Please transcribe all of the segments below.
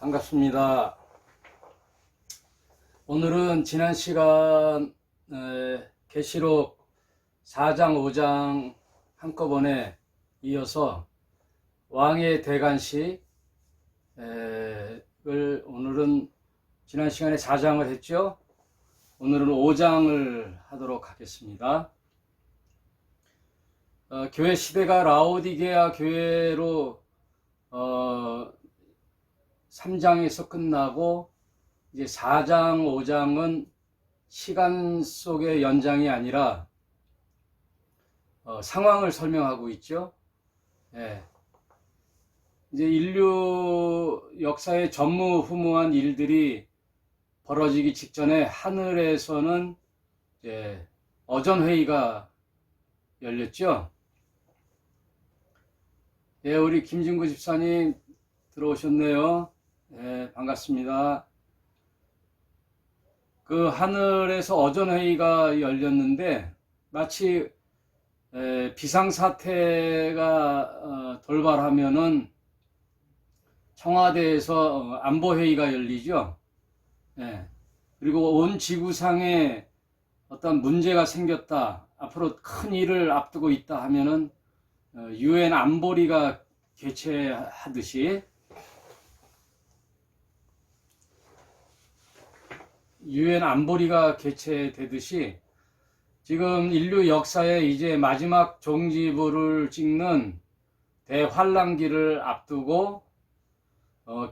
반갑습니다. 오늘은 지난 시간 계시록 4장 5장 한꺼번에 이어서 왕의 대관식을 오늘은 지난 시간에 4장을 했죠. 오늘은 5장을 하도록 하겠습니다. 교회 시대가 라오디게아 교회로 3장에서 끝나고 이제 4장, 5장은 시간 속의 연장이 아니라 상황을 설명하고 있죠. 이제 인류 역사의 전무후무한 일들이 벌어지기 직전에 하늘에서는 이제 어전회의가 열렸죠. 우리 김진구 집사님 들어오셨네요. 반갑습니다. 그 하늘에서 어전회의가 열렸는데 마치 비상사태가 돌발하면은 청와대에서 안보회의가 열리죠. 그리고 온 지구상에 어떤 문제가 생겼다, 앞으로 큰 일을 앞두고 있다 하면은 유엔 안보리가 개최하듯이 유엔 안보리가 개최되듯이 지금 인류 역사에 이제 마지막 종지부를 찍는 대환란기를 앞두고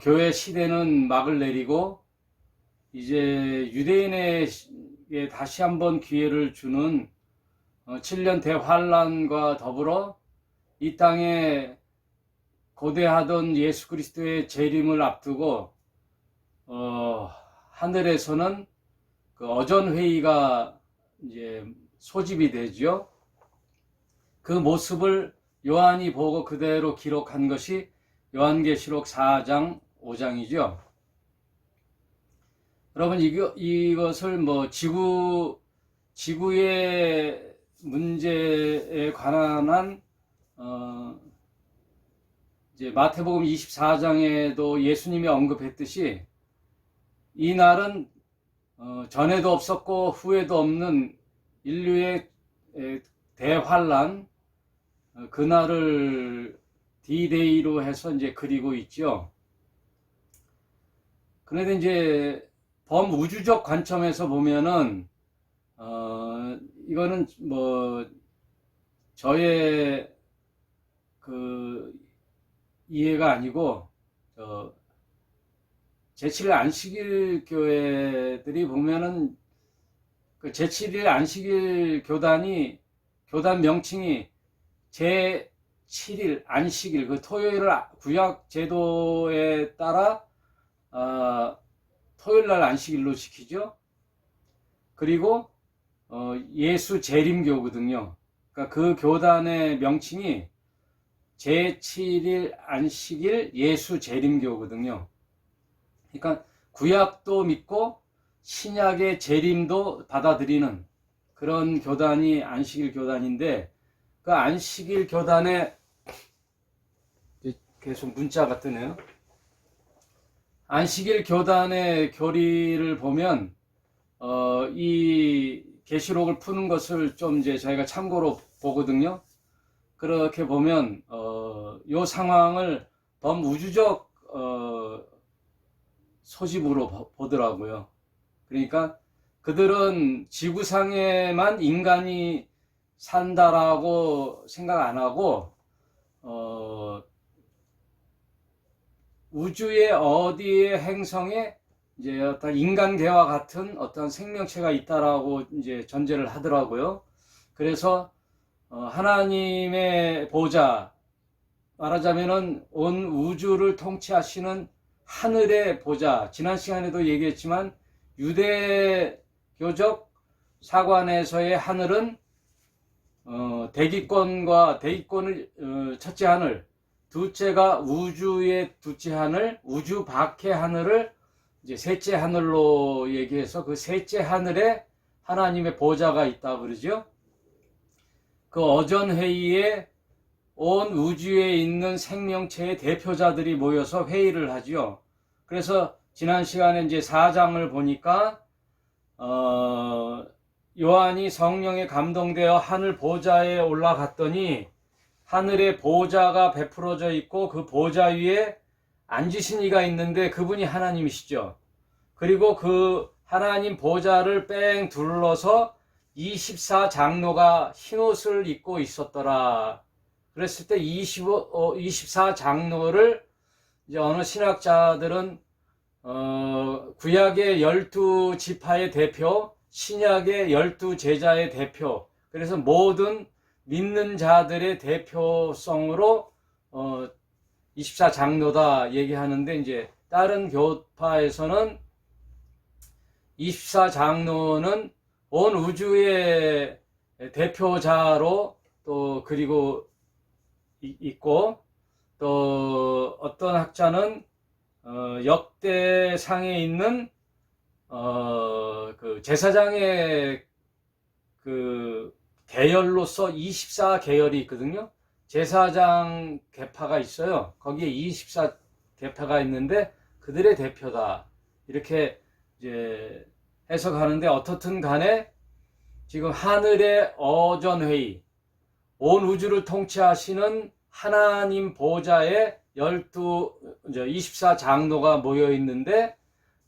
교회 시대는 막을 내리고 이제 유대인에게 다시 한번 기회를 주는 7년 대환란과 더불어 이 땅에 고대하던 예수 그리스도의 재림을 앞두고 하늘에서는 그 어전회의가 이제 소집이 되죠. 그 모습을 요한이 보고 그대로 기록한 것이 요한계시록 4장 5장이죠. 여러분 이것을 뭐 지구의 문제에 관한 이제 마태복음 24장에도 예수님이 언급했듯이 이 날은 전에도 없었고 후에도 없는 인류의 대환란, 그날을 D-Day로 해서 이제 그리고 있죠. 그런데 이제 범우주적 관점에서 보면은 이거는 뭐 저의 그 이해가 아니고 제7일 안식일 교회들이 보면은 그 제7일 안식일 교단 명칭이 제7일 안식일, 그 토요일을 구약 제도에 따라 토요일 날 안식일로 지키죠. 그리고 예수 재림교거든요. 그러니까 그 교단의 명칭이 제7일 안식일 예수 재림교거든요. 그러니까 구약도 믿고 신약의 재림도 받아들이는 그런 교단이 안식일 교단인데, 그 안식일 교단에 계속 문자가 뜨네요. 안식일 교단의 교리를 보면 이 계시록을 푸는 것을 좀 이제 저희가 참고로 보거든요. 그렇게 보면 요 상황을 범우주적 소집으로 보더라고요. 그러니까 그들은 지구상에만 인간이 산다라고 생각 안 하고 우주의 어디의 행성에 이제 어떤 인간계와 같은 어떤 생명체가 있다라고 이제 전제를 하더라고요. 그래서 하나님의 보좌, 말하자면은 온 우주를 통치하시는 하늘의 보좌, 지난 시간에도 얘기했지만 유대교적 사관에서의 하늘은 대기권을 첫째 하늘, 둘째가 우주의 둘째 하늘, 우주 밖의 하늘을 이제 셋째 하늘로 얘기해서 그 셋째 하늘에 하나님의 보좌가 있다 그러죠. 그 어전회의에 온 우주에 있는 생명체의 대표자들이 모여서 회의를 하죠. 그래서 지난 시간에 이제 4장을 보니까 요한이 성령에 감동되어 하늘 보좌에 올라갔더니 하늘에 보좌가 베풀어져 있고 그 보좌 위에 앉으신 이가 있는데 그분이 하나님이시죠. 그리고 그 하나님 보좌를 뺑 둘러서 24장로가 흰옷을 입고 있었더라. 그랬을 때 24장로를 이제 어느 신학자들은 구약의 12지파의 대표, 신약의 12제자의 대표, 그래서 모든 믿는 자들의 대표성으로 24장로다 얘기하는데, 이제 다른 교파에서는 24장로는 온 우주의 대표자로 또 그리고 있고, 또 어떤 학자는 역대상에 있는 그 제사장의 그 계열로서 24계열이 있거든요. 제사장 계파가 있어요. 거기에 24계파가 있는데 그들의 대표다, 이렇게 이제 해석하는데, 어떻든 간에 지금 하늘의 어전회의, 온 우주를 통치하시는 하나님 보좌에 24장로가 모여 있는데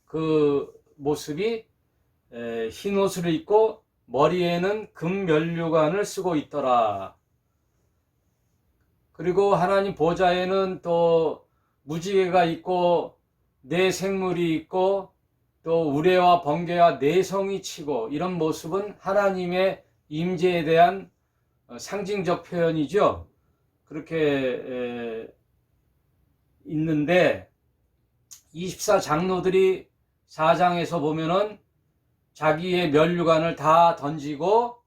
그 모습이 흰 옷을 입고 머리에는 금면류관을 쓰고 있더라. 그리고 하나님 보좌에는 또 무지개가 있고 네 생물이 있고 또 우레와 번개와 내성이 치고, 이런 모습은 하나님의 임재에 대한 상징적 표현이죠. 그렇게 있는데 24장로들이 4장에서 보면은 자기의 면류관을 다 던지고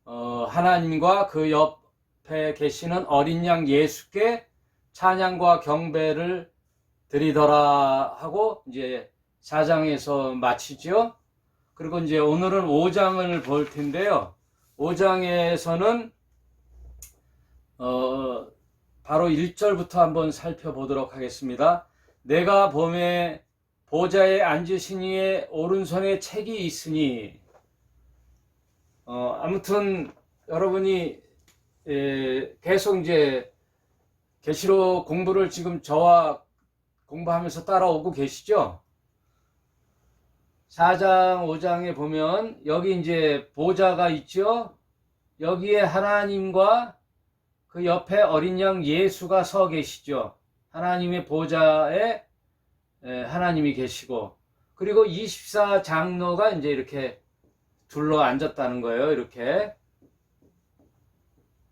하나님과 그 옆에 계시는 어린 양 예수께 찬양과 경배를 드리더라 하고 이제 4장에서 마치죠. 그리고 이제 오늘은 5장을 볼 텐데요. 5장에서는 바로 1절부터 한번 살펴보도록 하겠습니다. 내가 보매 보좌에 앉으신 이의 오른손에 책이 있으니, 아무튼 여러분이 계속 이제 계시록 공부를 지금 저와 공부하면서 따라오고 계시죠? 4장, 5장에 보면 여기 이제 보좌가 있죠? 여기에 하나님과 그 옆에 어린 양 예수가 서 계시죠. 하나님의 보좌에 하나님이 계시고, 그리고 24장로가 이제 이렇게 둘러 앉았다는 거예요. 이렇게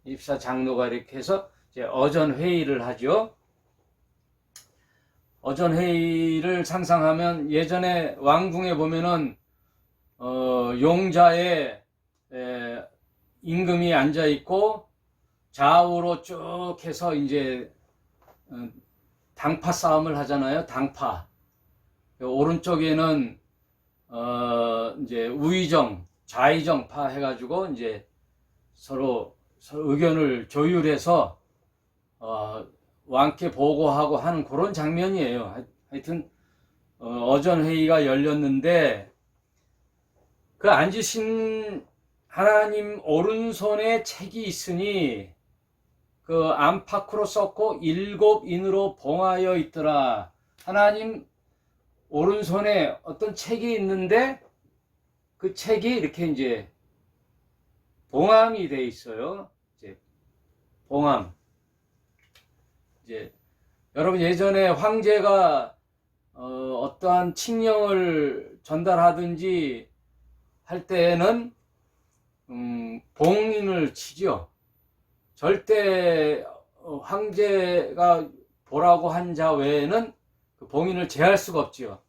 24장로가 이렇게 해서 이제 어전 회의를 하죠. 어전 회의를 상상하면 예전에 왕궁에 보면은 용자의 임금이 앉아 있고 좌우로 쭉 해서 이제 당파 싸움을 하잖아요. 당파. 오른쪽에는 이제 우의정, 좌의정파 해가지고 이제 서로 의견을 조율해서 왕께 보고하고 하는 그런 장면이에요. 하여튼 어전 회의가 열렸는데 그 앉으신 하나님 오른손에 책이 있으니 그 안팎으로 썼고 7인으로 봉하여 있더라. 하나님 오른손에 어떤 책이 있는데 그 책이 이렇게 이제 봉함이 돼 있어요. 이제 봉함. 이제 여러분 예전에 황제가 어떠한 칙령을 전달하든지 할 때에는 봉인을 치죠. 절대 황제가 보라고 한 자 외에는 그 봉인을 제할 수가 없지요.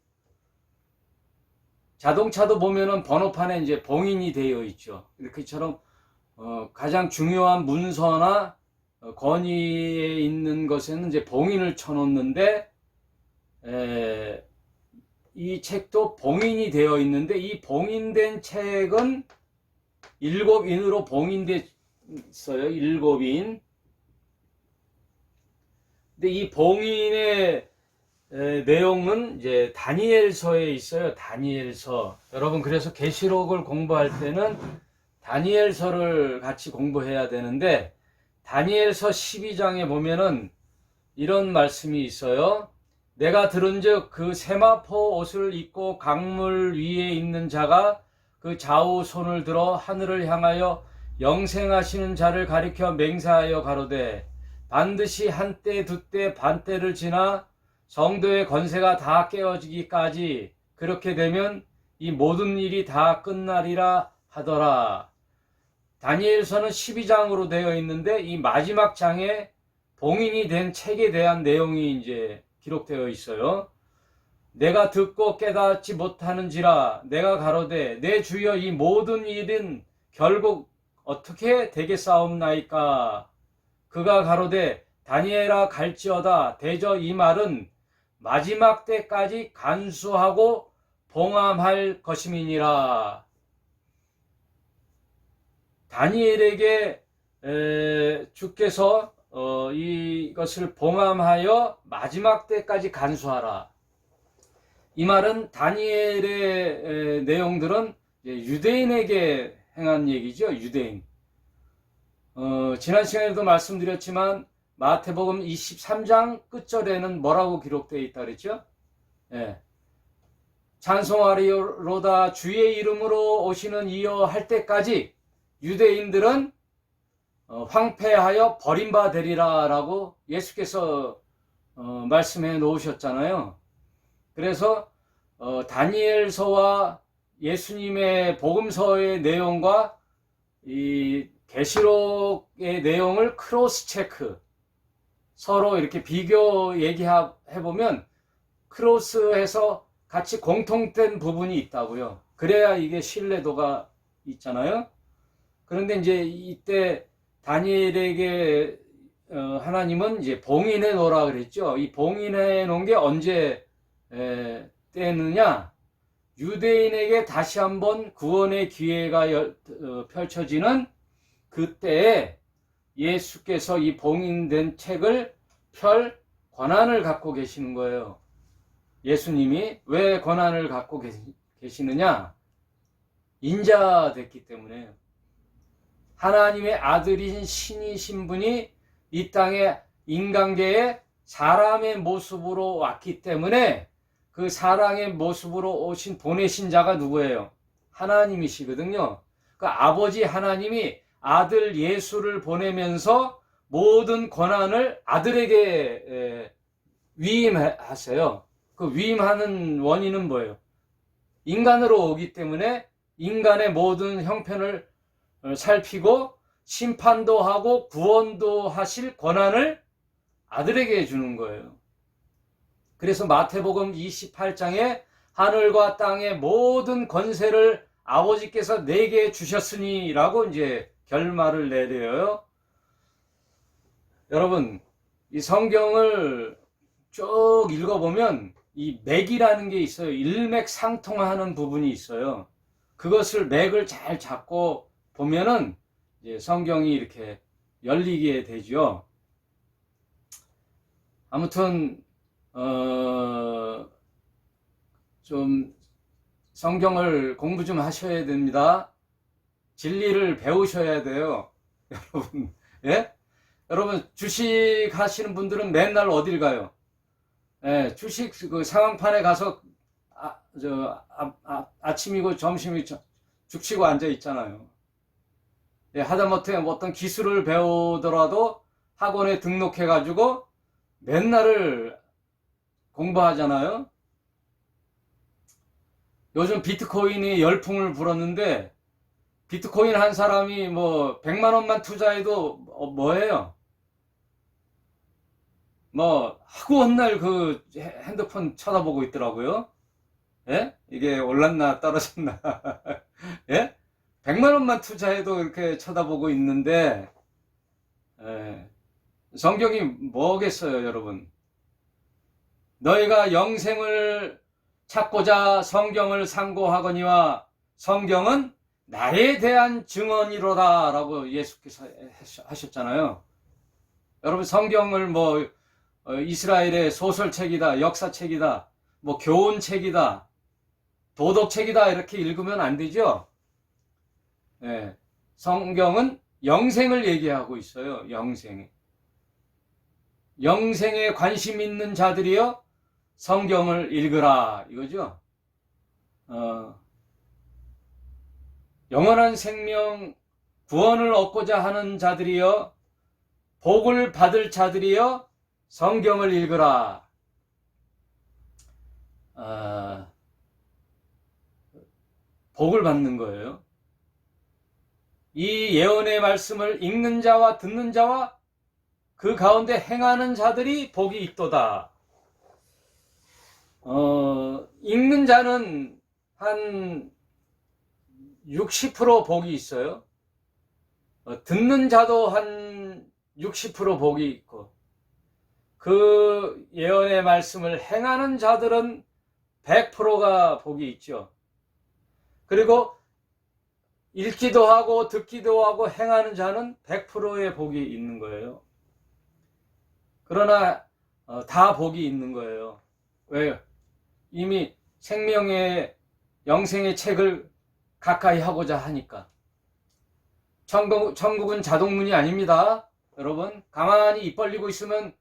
자동차도 보면은 번호판에 이제 봉인이 되어 있죠. 이렇게처럼 가장 중요한 문서나 권위에 있는 것에는 이제 봉인을 쳐놓는데 이 책도 봉인이 되어 있는데 이 봉인된 책은 7인으로 봉인돼 있어요. 7인. 근데 이 봉인의 내용은 이제 다니엘서에 있어요. 다니엘서. 여러분 그래서 계시록을 공부할 때는 다니엘서를 같이 공부해야 되는데 다니엘서 12장에 보면은 이런 말씀이 있어요. 내가 들은즉 그 세마포 옷을 입고 강물 위에 있는 자가 그 좌우 손을 들어 하늘을 향하여 영생하시는 자를 가리켜 맹세하여 가로되 반드시 한때 두때 반때를 지나 성도의 권세가 다 깨어지기까지 그렇게 되면 이 모든 일이 다 끝나리라 하더라. 다니엘서는 12장으로 되어 있는데 이 마지막 장에 봉인이 된 책에 대한 내용이 이제 기록되어 있어요. 내가 듣고 깨닫지 못하는지라 내가 가로되 내 주여 이 모든 일은 결국 어떻게 되겠사옵나이까. 그가 가로되 다니엘아 갈지어다. 대저 이 말은 마지막 때까지 간수하고 봉함할 것임이니라. 다니엘에게 주께서 이것을 봉함하여 마지막 때까지 간수하라. 이 말은 다니엘의 내용들은 유대인에게 행한 얘기죠. 유대인. 지난 시간에도 말씀드렸지만 마태복음 23장 끝절에는 뭐라고 기록되어 있다 그랬죠? 예. 찬송하리로다 주의 이름으로 오시는 이여 할 때까지 유대인들은 황폐하여 버림받으리라 라고 예수께서 말씀해 놓으셨잖아요. 그래서 다니엘서와 예수님의 복음서의 내용과 이 계시록의 내용을 크로스 체크 서로 이렇게 비교 얘기해보면 크로스해서 같이 공통된 부분이 있다고요. 그래야 이게 신뢰도가 있잖아요. 그런데 이제 이때 다니엘에게 하나님은 이제 봉인해 놓으라 그랬죠. 이 봉인해 놓은 게 언제 때느냐? 유대인에게 다시 한번 구원의 기회가 펼쳐지는 그때에 예수께서 이 봉인된 책을 펼 권한을 갖고 계시는 거예요. 예수님이 왜 권한을 갖고 계시느냐? 인자됐기 때문에. 하나님의 아들이신 신이신 분이 이 땅에 인간계에 사람의 모습으로 왔기 때문에 그 사랑의 모습으로 오신 보내신 자가 누구예요? 하나님이시거든요. 그 아버지 하나님이 아들 예수를 보내면서 모든 권한을 아들에게 위임하세요. 그 위임하는 원인은 뭐예요? 인간으로 오기 때문에 인간의 모든 형편을 살피고 심판도 하고 구원도 하실 권한을 아들에게 주는 거예요. 그래서 마태복음 28장에 하늘과 땅의 모든 권세를 아버지께서 내게 주셨으니 라고 이제 결말을 내려요. 여러분, 이 성경을 쭉 읽어보면 이 맥이라는 게 있어요. 일맥상통하는 부분이 있어요. 그것을 맥을 잘 잡고 보면은 이제 성경이 이렇게 열리게 되죠. 아무튼 좀 성경을 공부 좀 하셔야 됩니다. 진리를 배우셔야 돼요. 여러분, 예? 여러분 주식 하시는 분들은 맨날 어딜 가요? 예, 주식 그 상황판에 가서 아침이고 점심이고 죽치고 앉아 있잖아요. 예, 하다못해 어떤 기술을 배우더라도 학원에 등록해 가지고 맨날을 공부하잖아요. 요즘 비트코인이 열풍을 불었는데 비트코인 한 사람이 뭐 100만 원만 투자해도 뭐예요? 뭐 하고 한 날 그 핸드폰 쳐다보고 있더라고요. 예? 이게 올랐나 떨어졌나? 예? 100만 원만 투자해도 이렇게 쳐다보고 있는데 성경이 뭐겠어요, 여러분? 너희가 영생을 찾고자 성경을 상고하거니와 성경은 나에 대한 증언이로다 라고 예수께서 하셨잖아요. 여러분 성경을 뭐 이스라엘의 소설책이다, 역사책이다, 뭐 교훈책이다, 도덕책이다 이렇게 읽으면 안 되죠. 예, 성경은 영생을 얘기하고 있어요. 영생에 관심 있는 자들이여 성경을 읽으라 이거죠. 영원한 생명 구원을 얻고자 하는 자들이여 복을 받을 자들이여 성경을 읽으라. 복을 받는 거예요. 이 예언의 말씀을 읽는 자와 듣는 자와 그 가운데 행하는 자들이 복이 있도다. 읽는 자는 한 60% 복이 있어요. 듣는 자도 한 60% 복이 있고, 그 예언의 말씀을 행하는 자들은 100%가 복이 있죠. 그리고 읽기도 하고 듣기도 하고 행하는 자는 100%의 복이 있는 거예요. 그러나 다 복이 있는 거예요. 왜요? 이미 생명의 영생의 책을 가까이 하고자 하니까. 천국은 자동문이 아닙니다. 여러분, 가만히 입 벌리고 있으면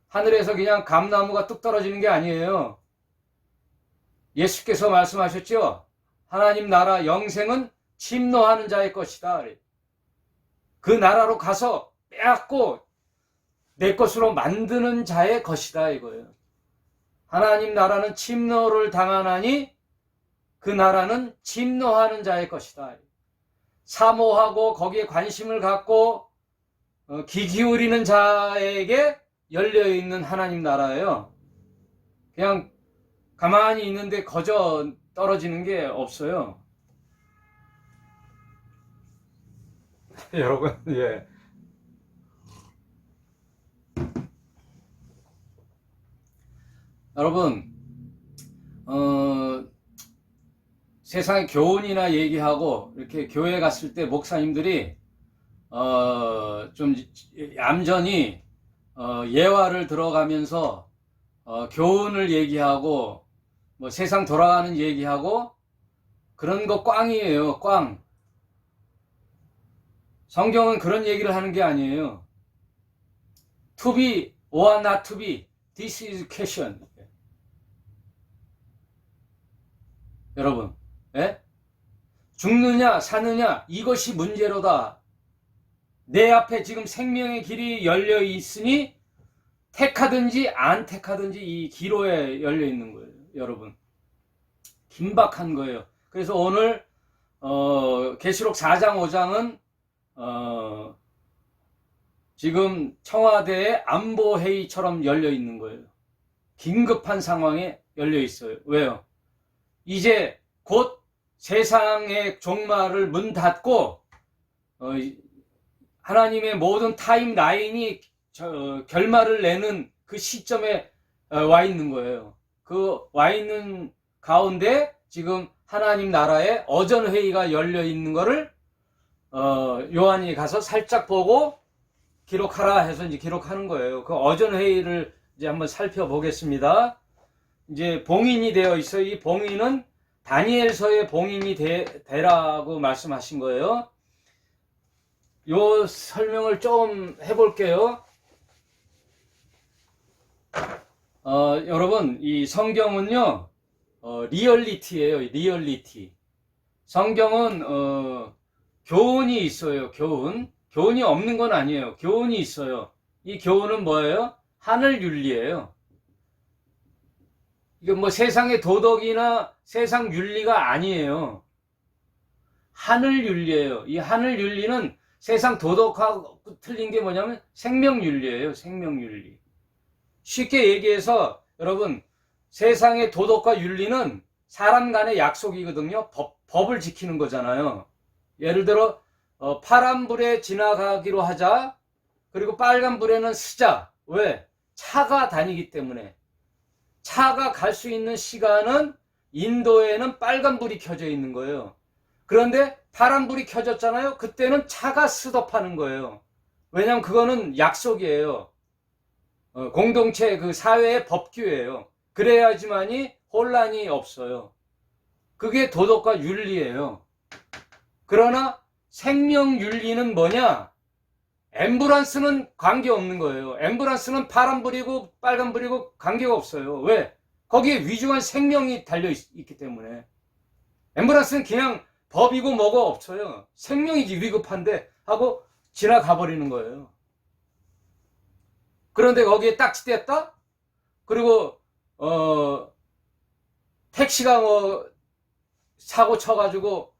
하늘에서 그냥 감나무가 뚝 떨어지는 게 아니에요. 예수께서 말씀하셨죠? 하나님 나라 영생은 침노하는 자의 것이다. 그 나라로 가서 빼앗고 내 것으로 만드는 자의 것이다 이거예요. 하나님 나라는 침노를 당하나니 그 나라는 침노하는 자의 것이다. 사모하고 거기에 관심을 갖고 귀 기울이는 자에게 열려있는 하나님 나라예요. 그냥 가만히 있는데 거저 떨어지는 게 없어요. 여러분, 예. 여러분, 세상의 교훈이나 얘기하고 이렇게 교회 갔을 때 목사님들이 좀 얌전히 예화를 들어가면서 교훈을 얘기하고 뭐 세상 돌아가는 얘기하고 그런 거 꽝이에요. 꽝. 성경은 그런 얘기를 하는 게 아니에요. To be or not to be, this is question. 여러분, 예? 죽느냐 사느냐 이것이 문제로다. 내 앞에 지금 생명의 길이 열려 있으니 택하든지 안 택하든지 이 기로에 열려 있는 거예요. 여러분, 긴박한 거예요. 그래서 오늘 계시록 4장 5장은 지금 청와대의 안보회의처럼 열려 있는 거예요. 긴급한 상황에 열려 있어요. 왜요? 이제 곧 세상의 종말을 문 닫고 하나님의 모든 타임라인이 결말을 내는 그 시점에 와 있는 거예요. 그 와 있는 가운데 지금 하나님 나라의 어전회의가 열려 있는 거를 요한이 가서 살짝 보고 기록하라 해서 이제 기록하는 거예요. 그 어전회의를 이제 한번 살펴보겠습니다. 이제 봉인이 되어 있어요. 이 봉인은 다니엘서의 봉인이 되라고 말씀하신 거예요. 요 설명을 좀 해볼게요. 여러분, 이 성경은요, 리얼리티예요. 리얼리티. 성경은 교훈이 있어요. 교훈이 없는 건 아니에요. 교훈이 있어요. 이 교훈은 뭐예요? 하늘 윤리예요. 이게 뭐 세상의 도덕이나 세상 윤리가 아니에요. 하늘 윤리예요. 이 하늘 윤리는 세상 도덕하고 틀린 게 뭐냐면 생명 윤리예요. 생명 윤리. 쉽게 얘기해서 여러분, 세상의 도덕과 윤리는 사람 간의 약속이거든요. 법을 지키는 거잖아요. 예를 들어 파란불에 지나가기로 하자. 그리고 빨간불에는 서자. 왜? 차가 다니기 때문에. 차가 갈 수 있는 시간은 인도에는 빨간불이 켜져 있는 거예요. 그런데 파란불이 켜졌잖아요. 그때는 차가 스톱하는 거예요. 왜냐하면 그거는 약속이에요. 공동체 그 사회의 법규예요. 그래야지만이 혼란이 없어요. 그게 도덕과 윤리예요. 그러나 생명윤리는 뭐냐? 앰뷸런스는 관계없는 거예요. 앰뷸런스는 파란 불이고 빨간 불이고 관계가 없어요. 왜? 거기에 위중한 생명이 달려있기 때문에. 앰뷸런스는 그냥 법이고 뭐가 없어요. 생명이지 위급한데 하고 지나가 버리는 거예요. 그런데 거기에 딱지됐다? 그리고 택시가 뭐 사고 쳐가지고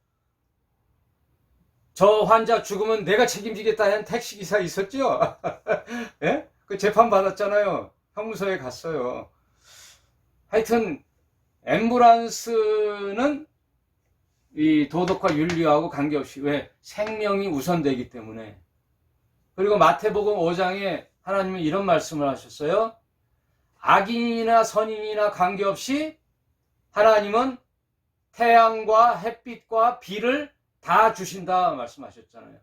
저 환자 죽으면 내가 책임지겠다 한 택시기사 있었죠? 예? 그 재판 받았잖아요. 형무소에 갔어요. 하여튼 앰뷸런스는 이 도덕과 윤리하고 관계없이 왜? 생명이 우선되기 때문에. 그리고 마태복음 5장에 하나님은 이런 말씀을 하셨어요. 악인이나 선인이나 관계없이 하나님은 태양과 햇빛과 비를 다 주신다 말씀하셨잖아요.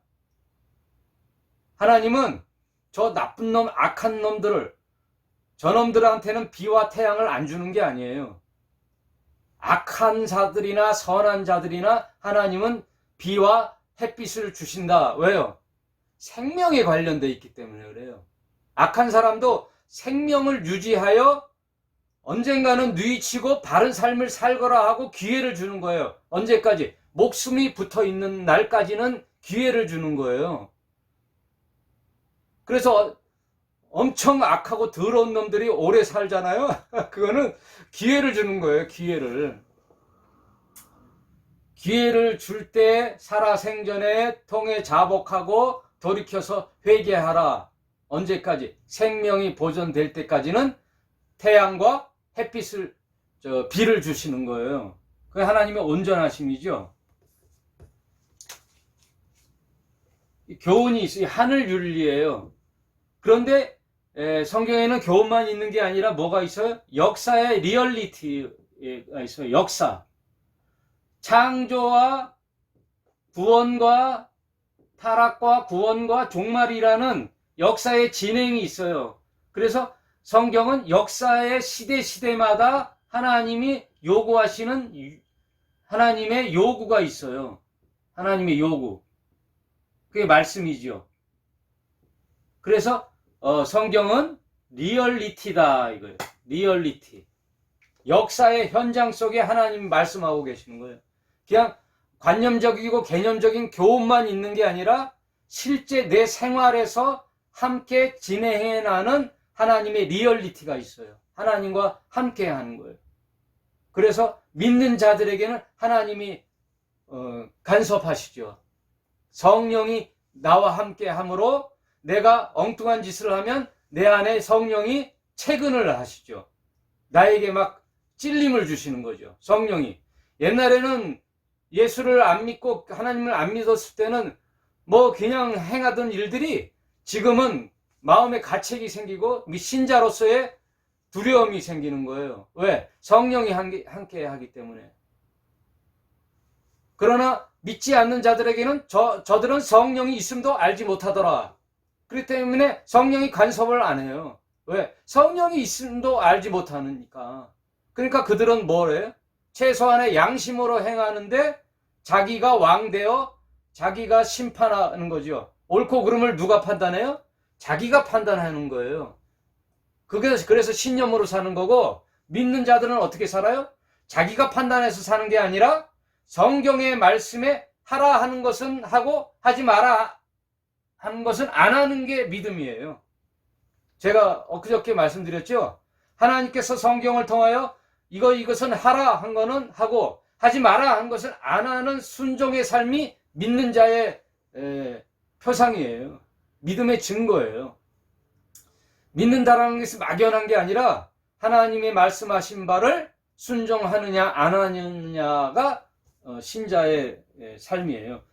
하나님은 저 나쁜 놈, 악한 놈들을, 저놈들한테는 비와 태양을 안 주는 게 아니에요. 악한 자들이나 선한 자들이나 하나님은 비와 햇빛을 주신다. 왜요? 생명에 관련돼 있기 때문에 그래요. 악한 사람도 생명을 유지하여 언젠가는 뉘치고 바른 삶을 살거라 하고 기회를 주는 거예요. 언제까지? 목숨이 붙어 있는 날까지는 기회를 주는 거예요. 그래서 엄청 악하고 더러운 놈들이 오래 살잖아요. 그거는 기회를 주는 거예요. 기회를 줄 때 살아생전에 통해 자복하고 돌이켜서 회개하라. 언제까지? 생명이 보존될 때까지는 태양과 햇빛을, 비를 주시는 거예요. 그게 하나님의 온전하심이죠. 교훈이 있어요. 하늘 윤리예요. 그런데 성경에는 교훈만 있는 게 아니라 뭐가 있어요? 역사의 리얼리티가 있어요. 역사. 창조와 구원과 타락과 구원과 종말이라는 역사의 진행이 있어요. 그래서 성경은 역사의 시대마다 하나님이 요구하시는 하나님의 요구가 있어요. 하나님의 요구. 그게 말씀이죠. 그래서 성경은 리얼리티다 이거예요. 리얼리티. 역사의 현장 속에 하나님 말씀하고 계시는 거예요. 그냥 관념적이고 개념적인 교훈만 있는 게 아니라 실제 내 생활에서 함께 진행해 나가는 하나님의 리얼리티가 있어요. 하나님과 함께 하는 거예요. 그래서 믿는 자들에게는 하나님이 간섭하시죠. 성령이 나와 함께 함으로 내가 엉뚱한 짓을 하면 내 안에 성령이 채근을 하시죠. 나에게 막 찔림을 주시는 거죠. 성령이. 옛날에는 예수를 안 믿고 하나님을 안 믿었을 때는 뭐 그냥 행하던 일들이 지금은 마음에 가책이 생기고 신자로서의 두려움이 생기는 거예요. 왜? 성령이 함께 하기 때문에. 그러나 믿지 않는 자들에게는 저들은 성령이 있음도 알지 못하더라. 그렇기 때문에 성령이 간섭을 안 해요. 왜? 성령이 있음도 알지 못하니까. 그러니까 그들은 뭐래요? 최소한의 양심으로 행하는데 자기가 왕되어 자기가 심판하는 거죠. 옳고 그름을 누가 판단해요? 자기가 판단하는 거예요. 그래서 신념으로 사는 거고, 믿는 자들은 어떻게 살아요? 자기가 판단해서 사는 게 아니라 성경의 말씀에 하라 하는 것은 하고 하지 마라 하는 것은 안 하는 게 믿음이에요. 제가 엊그저께 말씀드렸죠? 하나님께서 성경을 통하여 이것은 하라 한 거는 하고 하지 마라 한 것은 안 하는 순종의 삶이 믿는 자의 표상이에요. 믿음의 증거예요. 믿는다라는 것이 막연한 게 아니라 하나님의 말씀하신 바를 순종하느냐 안 하느냐가 신자의 삶이에요.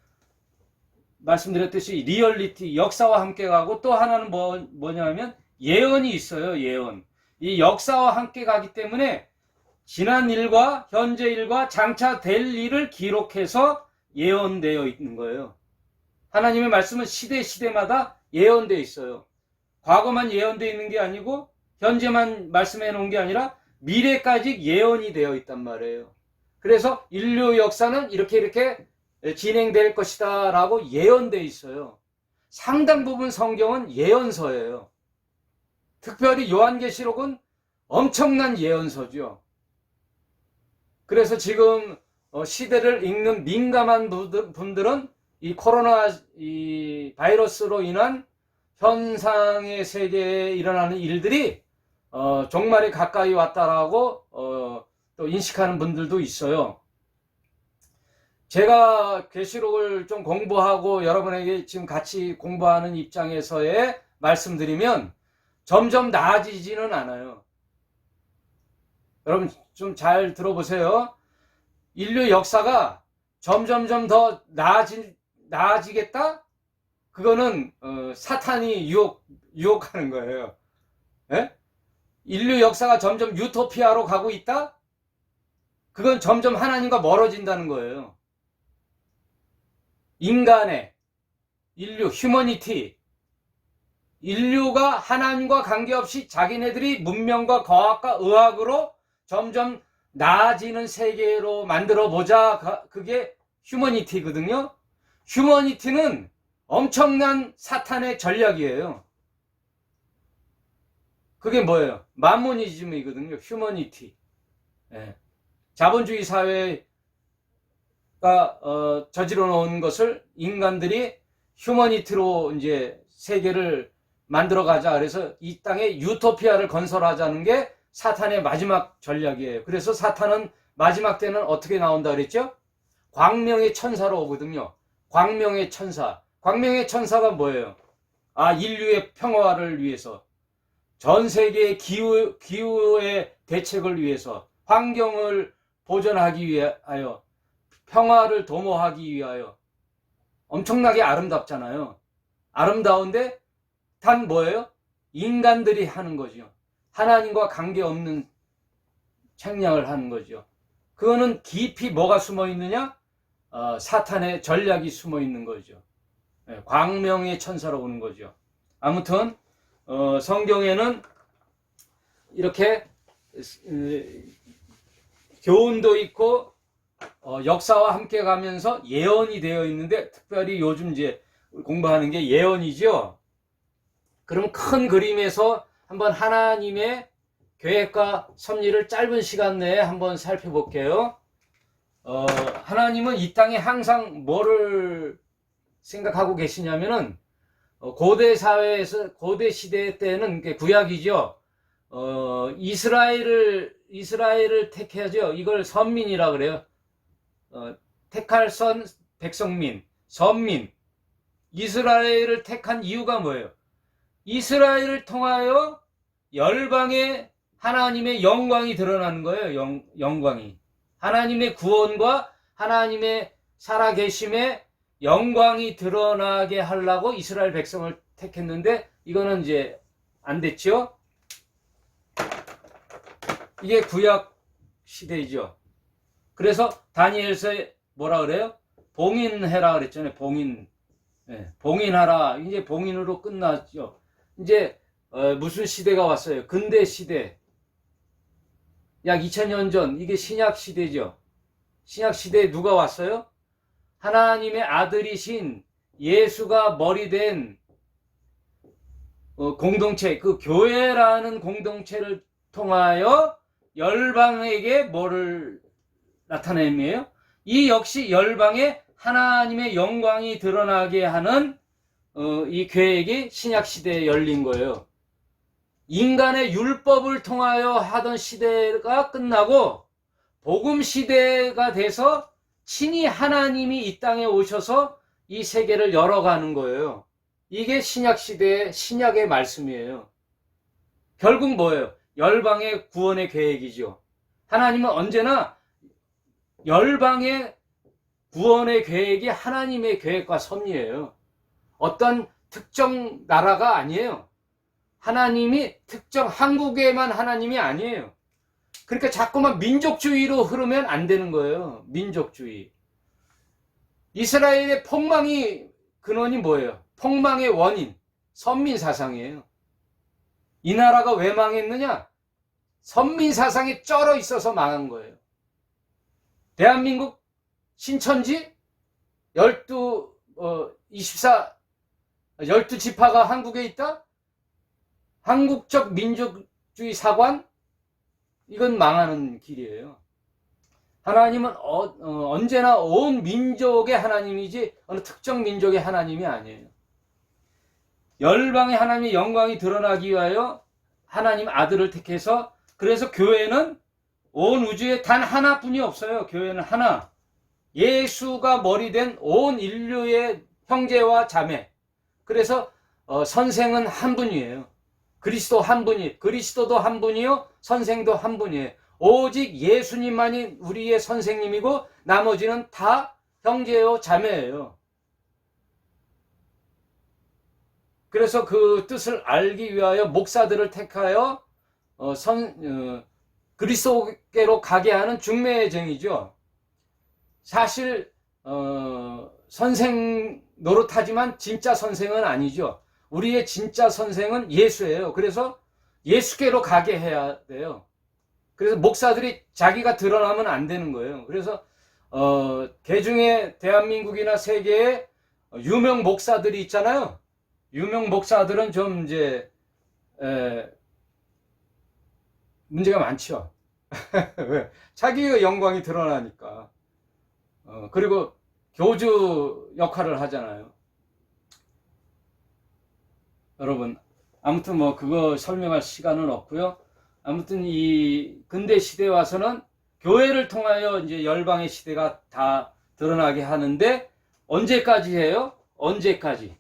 말씀드렸듯이 리얼리티, 역사와 함께 가고 또 하나는 뭐냐면 예언이 있어요. 예언. 이 역사와 함께 가기 때문에 지난 일과 현재 일과 장차 될 일을 기록해서 예언되어 있는 거예요. 하나님의 말씀은 시대마다 예언되어 있어요. 과거만 예언되어 있는 게 아니고 현재만 말씀해 놓은 게 아니라 미래까지 예언이 되어 있단 말이에요. 그래서 인류 역사는 이렇게 진행될 것이다 라고 예언되어 있어요. 상당 부분 성경은 예언서예요. 특별히 요한계시록은 엄청난 예언서죠. 그래서 지금 시대를 읽는 민감한 분들은 이 코로나 이 바이러스로 인한 현상의 세계에 일어나는 일들이 종말에 가까이 왔다라고 또 인식하는 분들도 있어요. 제가 계시록을 좀 공부하고 여러분에게 지금 같이 공부하는 입장에서의 말씀드리면 점점 나아지지는 않아요. 여러분 좀 잘 들어보세요. 인류 역사가 점점점 더 나아지겠다? 그거는 사탄이 유혹하는 거예요. 예? 인류 역사가 점점 유토피아로 가고 있다? 그건 점점 하나님과 멀어진다는 거예요. 인간의 인류, 휴머니티, 인류가 하나님과 관계없이 자기네들이 문명과 과학과 의학으로 점점 나아지는 세계로 만들어 보자. 그게 휴머니티거든요. 휴머니티는 엄청난 사탄의 전략이에요. 그게 뭐예요? 만모니즘이거든요. 휴머니티. 예. 자본주의 사회가 저질러 놓은 것을 인간들이 휴머니티로 이제 세계를 만들어 가자. 그래서 이 땅에 유토피아를 건설하자는 게 사탄의 마지막 전략이에요. 그래서 사탄은 마지막 때는 어떻게 나온다 그랬죠? 광명의 천사로 오거든요. 광명의 천사. 광명의 천사가 뭐예요? 인류의 평화를 위해서, 전 세계의 기후의 대책을 위해서, 환경을 보존하기 위하여, 평화를 도모하기 위하여. 엄청나게 아름답잖아요. 아름다운데 단 뭐예요? 인간들이 하는 거죠. 하나님과 관계없는 책량을 하는 거죠. 그거는 깊이 뭐가 숨어 있느냐? 사탄의 전략이 숨어 있는 거죠. 광명의 천사로 오는 거죠. 아무튼 성경에는 이렇게 교훈도 있고 역사와 함께 가면서 예언이 되어 있는데, 특별히 요즘 이제 공부하는 게 예언이죠. 그럼 큰 그림에서 한번 하나님의 계획과 섭리를 짧은 시간 내에 한번 살펴볼게요. 하나님은 이 땅에 항상 뭐를 생각하고 계시냐면은, 고대 사회에서, 고대 시대 때는 구약이죠. 이스라엘을 택하죠. 이걸 선민이라 그래요. 택할 백성민, 선민. 이스라엘을 택한 이유가 뭐예요? 이스라엘을 통하여 열방에 하나님의 영광이 드러나는 거예요. 영광이. 하나님의 구원과 하나님의 살아계심의 영광이 드러나게 하려고 이스라엘 백성을 택했는데, 이거는 이제 안 됐죠. 이게 구약 시대이죠. 그래서 다니엘서에 뭐라 그래요? 봉인해라 그랬잖아요. 봉인. 봉인하라. 이제 봉인으로 끝났죠. 이제 무슨 시대가 왔어요? 근대 시대. 약 2000년 전. 이게 신약 시대죠. 신약 시대에 누가 왔어요? 하나님의 아들이신 예수가 머리된 공동체, 그 교회라는 공동체를 통하여 열방에게 뭐를 나타내네요? 이 역시 열방에 하나님의 영광이 드러나게 하는 이 계획이 신약 시대에 열린 거예요. 인간의 율법을 통하여 하던 시대가 끝나고 복음 시대가 돼서 친히 하나님이 이 땅에 오셔서 이 세계를 열어가는 거예요. 이게 신약 시대의 신약의 말씀이에요. 결국 뭐예요? 열방의 구원의 계획이죠. 하나님은 언제나 열방의 구원의 계획이 하나님의 계획과 섭리예요. 어떤 특정 나라가 아니에요. 하나님이 특정 한국에만 하나님이 아니에요. 그러니까 자꾸만 민족주의로 흐르면 안 되는 거예요. 민족주의. 이스라엘의 폭망이 근원이 뭐예요? 폭망의 원인, 선민 사상이에요. 이 나라가 왜 망했느냐? 선민 사상에 쩔어 있어서 망한 거예요. 대한민국 신천지 12지파가 한국에 있다? 한국적 민족주의 사관? 이건 망하는 길이에요. 하나님은 언제나 온 민족의 하나님이지 어느 특정 민족의 하나님이 아니에요. 열방의 하나님의 영광이 드러나기 위하여 하나님 아들을 택해서, 그래서 교회는 온 우주에 단 하나뿐이 없어요. 교회는 하나. 예수가 머리 된 온 인류의 형제와 자매. 그래서 선생은 한 분이에요. 그리스도 한 분이, 그리스도도 한 분이요, 선생도 한 분이에요. 오직 예수님만이 우리의 선생님이고 나머지는 다 형제요 자매예요. 그래서 그 뜻을 알기 위하여 목사들을 택하여 그리스도께로 가게 하는 중매쟁이죠. 사실 선생 노릇하지만 진짜 선생은 아니죠. 우리의 진짜 선생은 예수예요. 그래서 예수께로 가게 해야 돼요. 그래서 목사들이 자기가 드러나면 안 되는 거예요. 그래서 개중에 대한민국이나 세계에 유명 목사들이 있잖아요. 유명 목사들은 좀 이제 문제가 많죠. 왜? 자기의 영광이 드러나니까. 그리고 교주 역할을 하잖아요. 여러분, 아무튼 뭐 그거 설명할 시간은 없고요. 아무튼 이 근대 시대에 와서는 교회를 통하여 이제 열방의 시대가 다 드러나게 하는데, 언제까지 해요? 언제까지?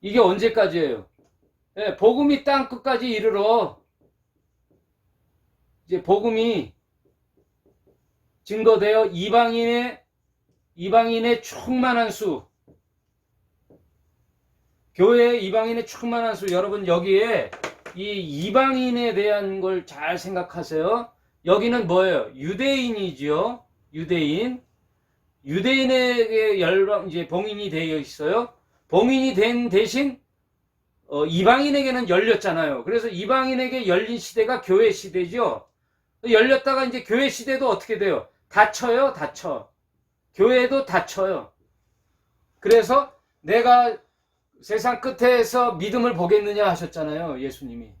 이게 언제까지예요? 네, 복음이 땅 끝까지 이르러 이제 복음이 증거되어 이방인의 충만한 수, 교회의 이방인의 충만한 수. 여러분, 여기에 이 이방인에 대한 걸 잘 생각하세요. 여기는 뭐예요? 유대인이죠. 유대인에게 열방, 이제 봉인이 되어 있어요. 봉인이 된 대신 이방인에게는 열렸잖아요. 그래서 이방인에게 열린 시대가 교회 시대죠. 열렸다가 이제 교회 시대도 어떻게 돼요? 닫혀요, 닫혀. 교회도 닫혀요. 그래서 내가 세상 끝에서 믿음을 보겠느냐 하셨잖아요, 예수님이.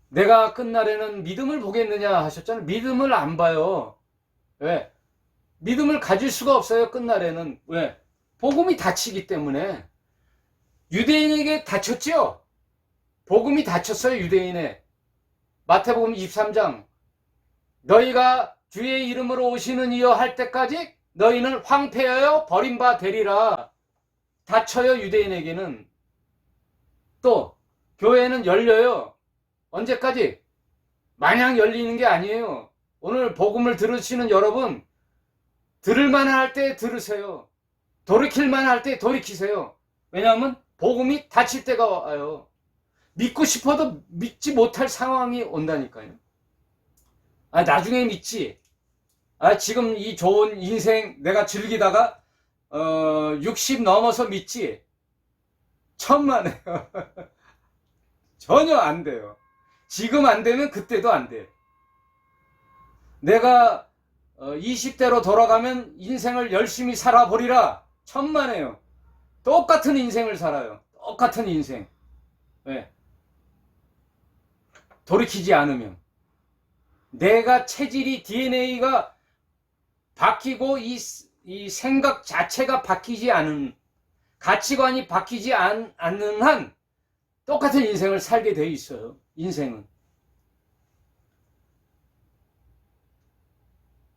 내가 끝날에는 믿음을 보겠느냐 하셨잖아요. 믿음을 안 봐요. 왜? 믿음을 가질 수가 없어요, 끝날에는. 왜? 복음이 닫히기 때문에. 유대인에게 닫혔죠? 복음이 닫혔어요, 유대인에. 마태복음 23장. 너희가 주의 이름으로 오시는 이여 할 때까지 너희는 황폐하여 버림바 되리라. 닫혀요, 유대인에게는. 또 교회는 열려요. 언제까지? 마냥 열리는 게 아니에요. 오늘 복음을 들으시는 여러분, 들을만 할 때 들으세요. 돌이킬만 할 때 돌이키세요. 왜냐하면 복음이 닫힐 때가 와요. 믿고 싶어도 믿지 못할 상황이 온다니까요. 나중에 믿지. 지금 이 좋은 인생 내가 즐기다가 60 넘어서 믿지. 천만에요. 전혀 안 돼요. 지금 안 되면 그때도 안 돼. 내가 20대로 돌아가면 인생을 열심히 살아보리라. 천만에요. 똑같은 인생을 살아요. 똑같은 인생. 왜? 돌이키지 않으면. 내가 체질이, DNA가 바뀌고 이 생각 자체가 바뀌지 않은, 가치관이 바뀌지 않는 한 똑같은 인생을 살게 돼 있어요. 인생은.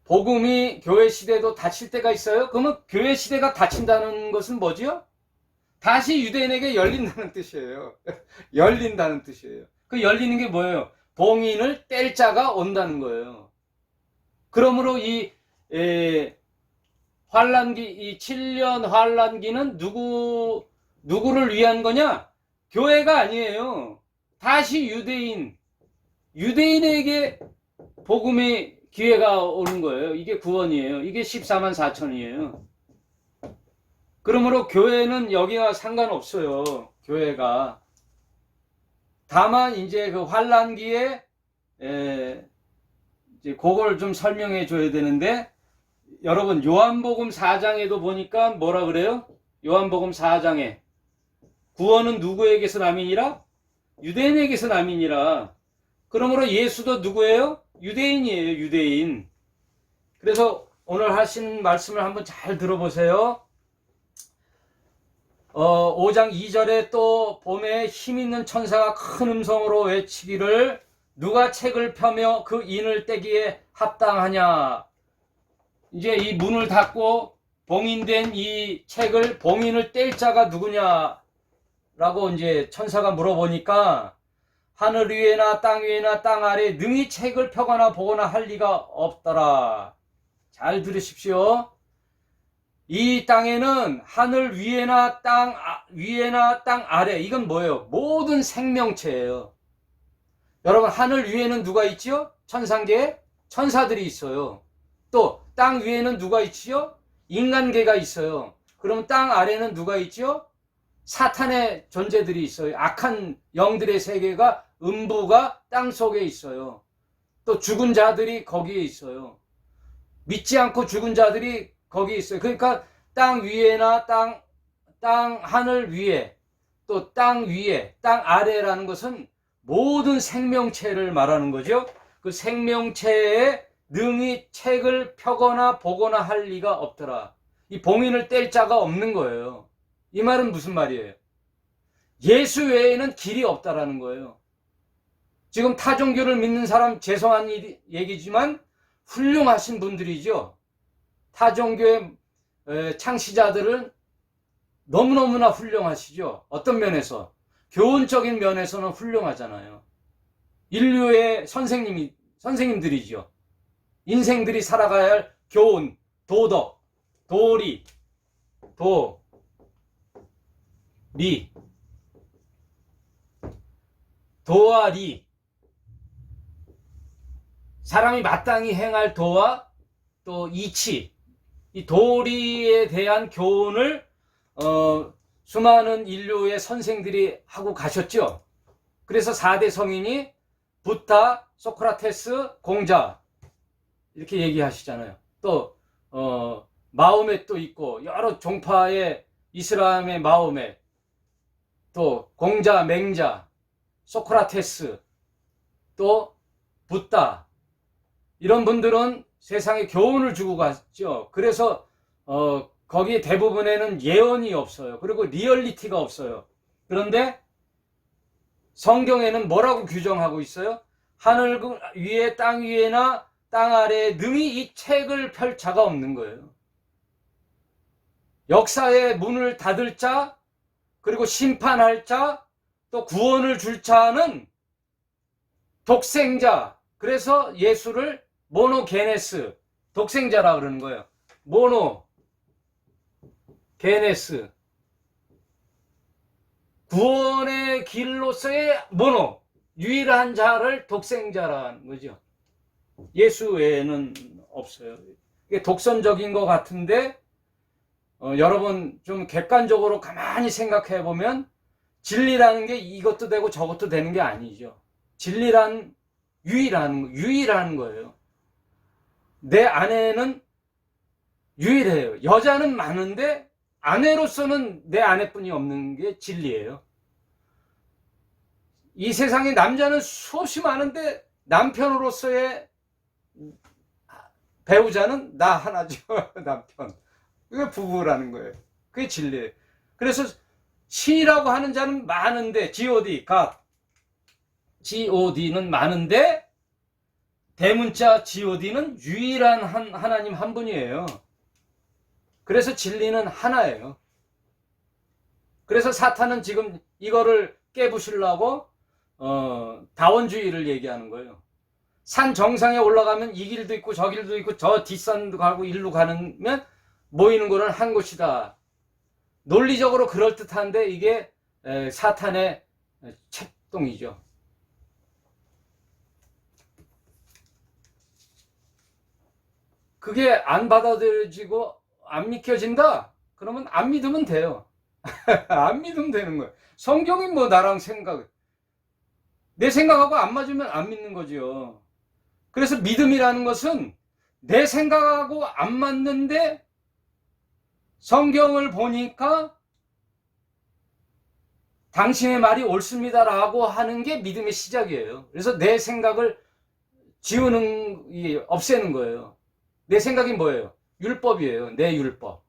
복음이 교회 시대도 닫힐 때가 있어요. 그러면 교회 시대가 닫힌다는 것은 뭐지요? 다시 유대인에게 열린다는 뜻이에요. 열린다는 뜻이에요. 그 열리는 게 뭐예요? 봉인을 뗄 자가 온다는 거예요. 그러므로 이 환란기, 이 7년 환란기는 누구를 위한 거냐? 교회가 아니에요. 다시 유대인에게 복음의 기회가 오는 거예요. 이게 구원이에요. 이게 14만 4천이에요. 그러므로 교회는 여기와 상관없어요. 교회가. 다만 이제 그 환란기에 이제 그걸 좀 설명해 줘야 되는데, 여러분 요한복음 4장에도 보니까 뭐라 그래요? 요한복음 4장에 구원은 누구에게서 남이니라? 유대인에게서 남이니라. 그러므로 예수도 누구예요? 유대인이에요. 유대인. 그래서 오늘 하신 말씀을 한번 잘 들어보세요. 5장 2절에 또 봄에 힘있는 천사가 큰 음성으로 외치기를 누가 책을 펴며 그 인을 떼기에 합당하냐. 이제 이 문을 닫고 봉인된 이 책을, 봉인을 뗄 자가 누구냐 라고 이제 천사가 물어보니까 하늘 위에나 땅 위에나 땅 아래 능히 책을 펴거나 보거나 할 리가 없더라. 잘 들으십시오. 이 땅에는 하늘 위에나 땅 위에나 땅 아래, 이건 뭐예요? 모든 생명체예요. 여러분, 하늘 위에는 누가 있지요? 천상계에 천사들이 있어요. 또 땅 위에는 누가 있지요? 인간계가 있어요. 그럼 땅 아래는 누가 있지요? 사탄의 존재들이 있어요. 악한 영들의 세계가, 음부가 땅 속에 있어요. 또 죽은 자들이 거기에 있어요. 믿지 않고 죽은 자들이 거기 있어요. 그러니까 땅 위에나 땅 하늘 위에, 또 땅 위에, 땅 아래라는 것은 모든 생명체를 말하는 거죠. 그 생명체에 능히 책을 펴거나 보거나 할 리가 없더라. 이 봉인을 뗄 자가 없는 거예요. 이 말은 무슨 말이에요? 예수 외에는 길이 없다라는 거예요. 지금 타종교를 믿는 사람, 죄송한 얘기지만 훌륭하신 분들이죠. 타종교의 창시자들은 너무너무나 훌륭하시죠. 어떤 면에서? 교훈적인 면에서는 훌륭하잖아요. 인류의 선생님들이죠. 인생들이 살아가야 할 교훈, 도덕, 도리, 도와 리. 사람이 마땅히 행할 도와 또 이치, 이 도리에 대한 교훈을 수많은 인류의 선생들이 하고 가셨죠. 그래서 4대 성인이 부타, 소크라테스, 공자 이렇게 얘기하시잖아요. 또 마호멧도 있고 여러 종파의 이슬람의 마호멧, 또 공자, 맹자, 소크라테스, 또 부타, 이런 분들은 세상에 교훈을 주고 갔죠. 그래서 거기 대부분에는 예언이 없어요. 그리고 리얼리티가 없어요. 그런데 성경에는 뭐라고 규정하고 있어요? 하늘 위에 땅 위에나 땅 아래에 능히 이 책을 펼 자가 없는 거예요. 역사의 문을 닫을 자, 그리고 심판할 자, 또 구원을 줄 자는 독생자. 그래서 예수를 모노게네스, 독생자라 그러는 거예요. 모노게네스, 구원의 길로서의 모노, 유일한 자를 독생자라는 거죠. 예수 외에는 없어요. 이게 독선적인 것 같은데 여러분 좀 객관적으로 가만히 생각해 보면 진리라는 게 이것도 되고 저것도 되는 게 아니죠. 진리란 유일한 거예요. 내 아내는 유일해요. 여자는 많은데 아내로서는 내 아내뿐이 없는 게 진리예요. 이 세상에 남자는 수없이 많은데 남편으로서의 배우자는 나 하나죠. 남편. 그게 부부라는 거예요. 그게 진리예요. 그래서 신이라고 하는 자는 많은데, God는 많은데 대문자 God는 유일한 하나님 한 분이에요. 그래서 진리는 하나예요. 그래서 사탄은 지금 이거를 깨부시려고 다원주의를 얘기하는 거예요. 산 정상에 올라가면 이 길도 있고 저 길도 있고 저 뒷산도 가고 일로 가면 모이는 거는 한 곳이다. 논리적으로 그럴듯한데 이게 사탄의 책동이죠. 그게 안 받아들여지고 안 믿겨진다? 그러면 안 믿으면 돼요. 안 믿으면 되는 거예요. 성경이 뭐 나랑 내 생각하고 안 맞으면 안 믿는 거죠. 그래서 믿음이라는 것은 내 생각하고 안 맞는데 성경을 보니까 당신의 말이 옳습니다라고 하는 게 믿음의 시작이에요. 그래서 내 생각을 없애는 거예요. 내 생각이 뭐예요? 율법이에요. 내 율법.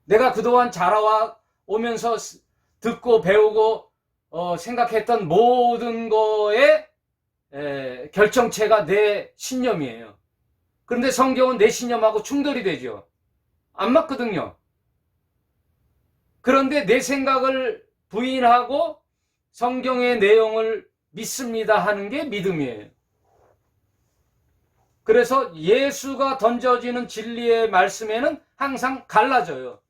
내가 그동안 자라와 오면서 듣고 배우고 생각했던 모든 거의 결정체가 내 신념이에요. 그런데 성경은 내 신념하고 충돌이 되죠. 안 맞거든요. 그런데 내 생각을 부인하고 성경의 내용을 믿습니다 하는 게 믿음이에요. 그래서 예수가 던져지는 진리의 말씀에는 항상 갈라져요.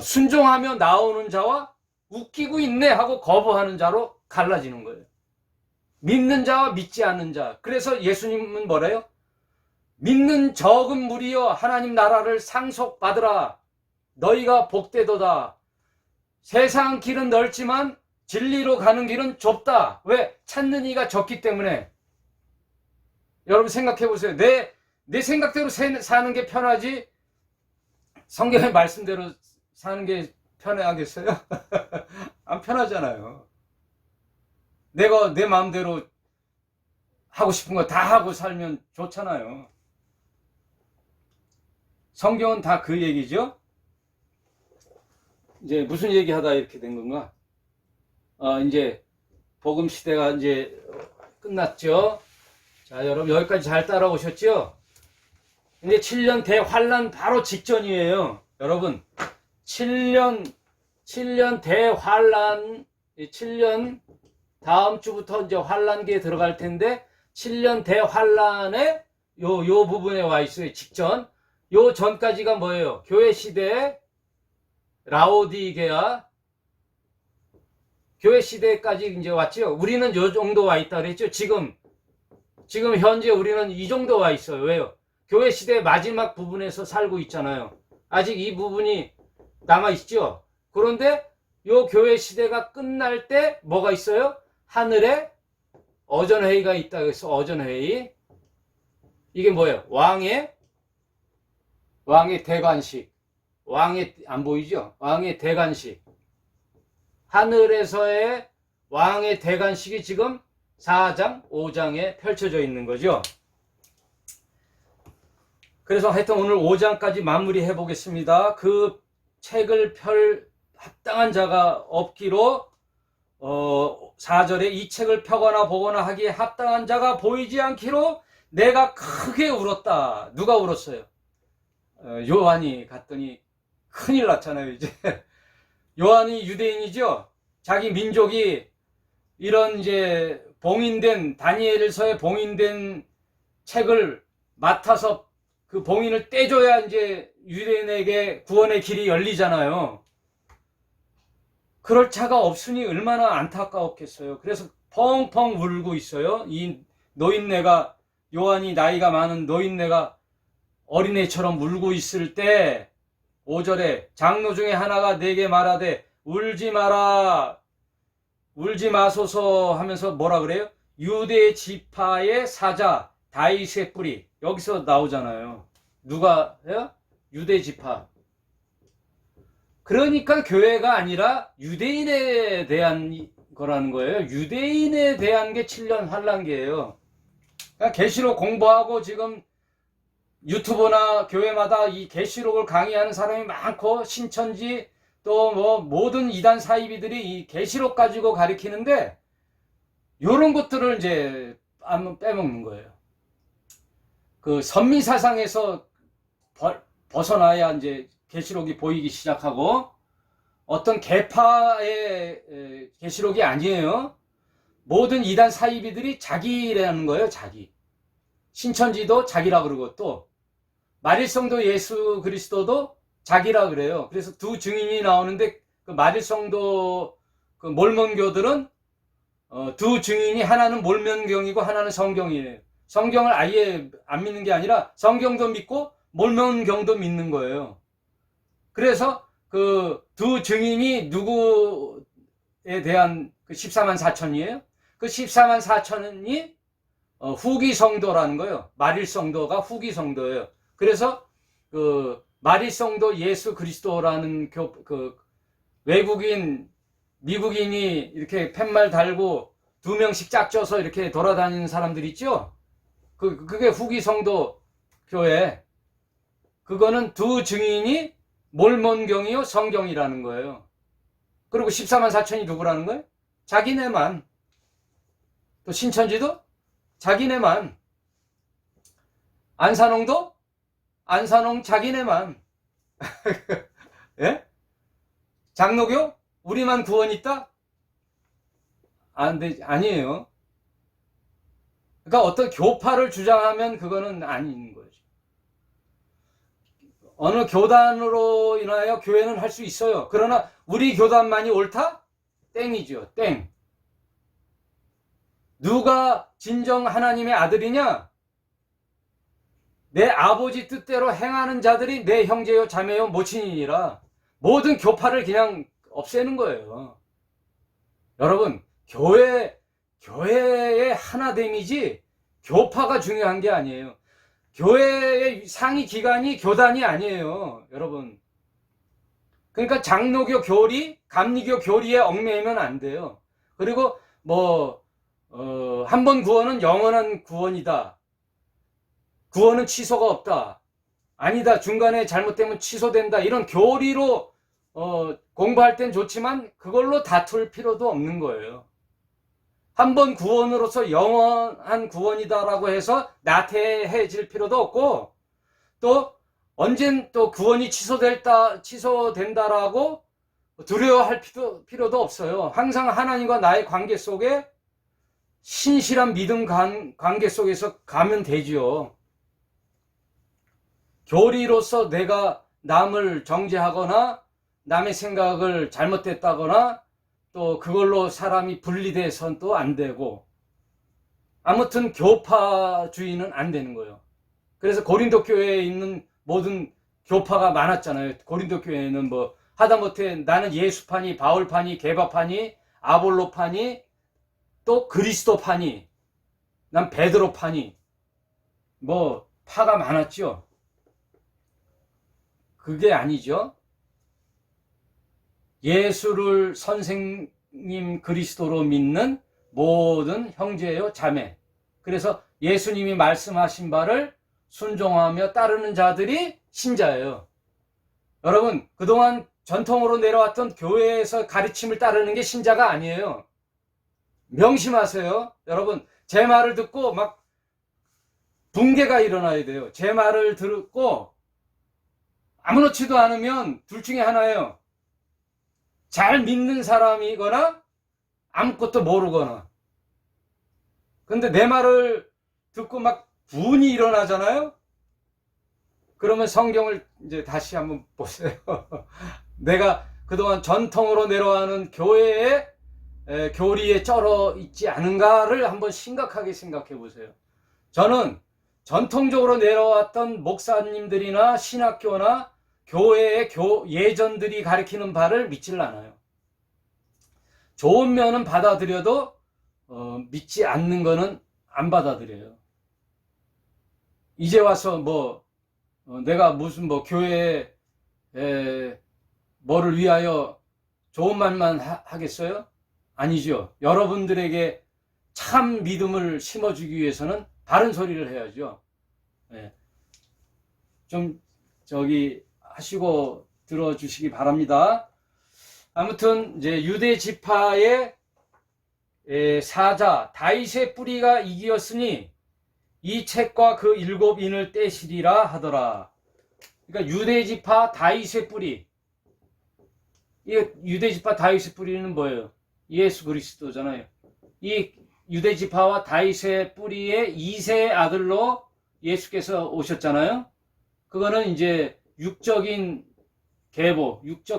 순종하며 나오는 자와 웃기고 있네 하고 거부하는 자로 갈라지는 거예요. 믿는 자와 믿지 않는 자. 그래서 예수님은 뭐래요? 믿는 적은 무리여 하나님 나라를 상속받으라. 너희가 복되도다. 세상 길은 넓지만 진리로 가는 길은 좁다. 왜? 찾는 이가 적기 때문에. 여러분 생각해 보세요. 내 생각대로 사는 게 편하지 성경의 말씀대로 사는 게 편하겠어요? 안 편하잖아요. 내가 내 마음대로 하고 싶은 거 다 하고 살면 좋잖아요. 성경은 다 그 얘기죠. 이제 무슨 얘기하다 이렇게 된 건가? 이제 복음 시대가 이제 끝났죠. 자, 여러분 여기까지 잘 따라오셨죠? 이제 7년 대환란 바로 직전이에요. 여러분 7년 대환란 7년 다음 주부터 이제 환란기에 들어갈 텐데 7년 대환란의 요 부분에 와 있어요. 직전. 요 전까지가 뭐예요? 교회 시대에 라오디게아 교회 시대까지 이제 왔죠. 우리는 요 정도 와 있다 그랬죠. 지금 현재 우리는 이 정도 와 있어요. 왜요? 교회 시대 마지막 부분에서 살고 있잖아요. 아직 이 부분이 남아 있죠. 그런데 요 교회 시대가 끝날 때 뭐가 있어요? 하늘에 어전회의가 있다 그래서 어전회의. 이게 뭐예요? 왕의 대관식. 안 보이죠? 왕의 대관식. 하늘에서의 왕의 대관식이 지금 4장, 5장에 펼쳐져 있는 거죠. 그래서 하여튼 오늘 5장까지 마무리해 보겠습니다. 그 책을 펼 합당한 자가 없기로 4절에 이 책을 펴거나 보거나 하기에 합당한 자가 보이지 않기로 내가 크게 울었다. 누가 울었어요? 요한이 갔더니 큰일 났잖아요. 이제 요한이 유대인이죠. 자기 민족이 이런 이제 다니엘서에 봉인된 책을 맡아서 그 봉인을 떼줘야 이제 유대인에게 구원의 길이 열리잖아요. 그럴 자가 없으니 얼마나 안타까웠겠어요. 그래서 펑펑 울고 있어요. 이 노인네가, 요한이 나이가 많은 노인네가 어린애처럼 울고 있을 때 5절에 장로 중에 하나가 내게 말하되 울지 마라, 울지 마소서 하면서 뭐라 그래요? 유대 지파의 사자 다윗의 뿌리. 여기서 나오잖아요. 누가 해요? 유대 지파. 그러니까 교회가 아니라 유대인에 대한 거라는 거예요. 유대인에 대한 게 7년 환란기예요. 그러니까 계시록 공부하고 지금 유튜브나 교회마다 이 계시록을 강의하는 사람이 많고 신천지 또 뭐 모든 이단 사이비들이 이 계시록 가지고 가리키는데 요런 것들을 이제 빼먹는 거예요. 그 선미 사상에서 벗어나야 이제 계시록이 보이기 시작하고, 어떤 계파의 계시록이 아니에요. 모든 이단 사이비들이 자기라는 거예요. 자기. 신천지도 자기라 그러고 또 마릴성도 예수 그리스도도 자기라 그래요. 그래서 두 증인이 나오는데 그 마릴성도 그 몰몬교들은 두 증인이 하나는 몰몬경이고 하나는 성경이에요. 성경을 아예 안 믿는 게 아니라 성경도 믿고 몰몬경도 믿는 거예요. 그래서 그 두 증인이 누구에 대한 그 14만 4천이에요. 그 14만 4천이 후기 성도라는 거예요. 말일 성도가 후기 성도예요. 그래서 그 말일 성도 예수 그리스도라는 외국인 미국인이 이렇게 팻말 달고 2명씩 짝져서 이렇게 돌아다니는 사람들 있죠? 그게 후기 성도 교회. 그거는 두 증인이 몰몬경이요 성경이라는 거예요. 그리고 14만 4천이 누구라는 거예요? 자기네만. 또 신천지도 자기네만. 안산홍도 안산홍 자기네만. 예? 장로교 우리만 구원 있다? 아니에요. 그러니까 어떤 교파를 주장하면 그거는 아닌 거죠. 어느 교단으로 인하여 교회는 할 수 있어요. 그러나 우리 교단만이 옳다? 땡이죠. 땡. 누가 진정 하나님의 아들이냐? 내 아버지 뜻대로 행하는 자들이 내 형제요 자매요 모친이니라. 모든 교파를 그냥 없애는 거예요. 여러분, 교회의 하나됨이지 교파가 중요한 게 아니에요. 교회의 상위 기관이 교단이 아니에요, 여러분. 그러니까 장로교 교리, 감리교 교리에 얽매이면 안 돼요. 그리고 한 번 구원은 영원한 구원이다. 구원은 취소가 없다. 아니다. 중간에 잘못되면 취소된다. 이런 교리로 공부할 땐 좋지만 그걸로 다툴 필요도 없는 거예요. 한 번 구원으로서 영원한 구원이다라고 해서 나태해질 필요도 없고, 또 언젠 또 구원이 취소된다라고 두려워할 필요도 없어요. 항상 하나님과 나의 관계 속에 신실한 믿음 관계 속에서 가면 되죠. 교리로서 내가 남을 정죄하거나 남의 생각을 잘못됐다거나 또 그걸로 사람이 분리돼선 또 안 되고, 아무튼 교파주의는 안 되는 거예요. 그래서 고린도 교회에 있는 모든 교파가 많았잖아요. 고린도 교회는 하다못해 나는 예수파니, 바울파니, 게바파니, 아볼로파니, 또 그리스도파니, 난 베드로파니, 파가 많았죠. 그게 아니죠. 예수를 선생님 그리스도로 믿는 모든 형제요 자매. 그래서 예수님이 말씀하신 바를 순종하며 따르는 자들이 신자예요. 여러분, 그동안 전통으로 내려왔던 교회에서 가르침을 따르는 게 신자가 아니에요. 명심하세요. 여러분, 제 말을 듣고 막 붕괴가 일어나야 돼요. 제 말을 듣고 아무렇지도 않으면 둘 중에 하나예요. 잘 믿는 사람이거나 아무것도 모르거나. 근데 내 말을 듣고 막 분이 일어나잖아요. 그러면 성경을 이제 다시 한번 보세요. 내가 그동안 전통으로 내려가는 교회의 교리에 쩔어 있지 않은가를 한번 심각하게 생각해 보세요. 저는 전통적으로 내려왔던 목사님들이나 신학교나 교회의 예전들이 가르치는 바를 믿질 않아요. 좋은 면은 받아들여도 믿지 않는 거는 안 받아들여요. 이제 와서 내가 무슨 교회에 뭐를 위하여 좋은 말만 하겠어요? 아니죠. 여러분들에게 참 믿음을 심어주기 위해서는 바른 소리를 해야죠. 좀 하시고 들어주시기 바랍니다. 아무튼 이제 유대 지파의 사자 다윗의 뿌리가 이기었으니 이 책과 그 7인을 떼시리라 하더라. 그러니까 유대 지파 다윗의 뿌리. 이 유대 지파 다윗의 뿌리는 뭐예요? 예수 그리스도잖아요. 이 유대 지파와 다윗의 뿌리의 2세 아들로 예수께서 오셨잖아요. 그거는 이제 육적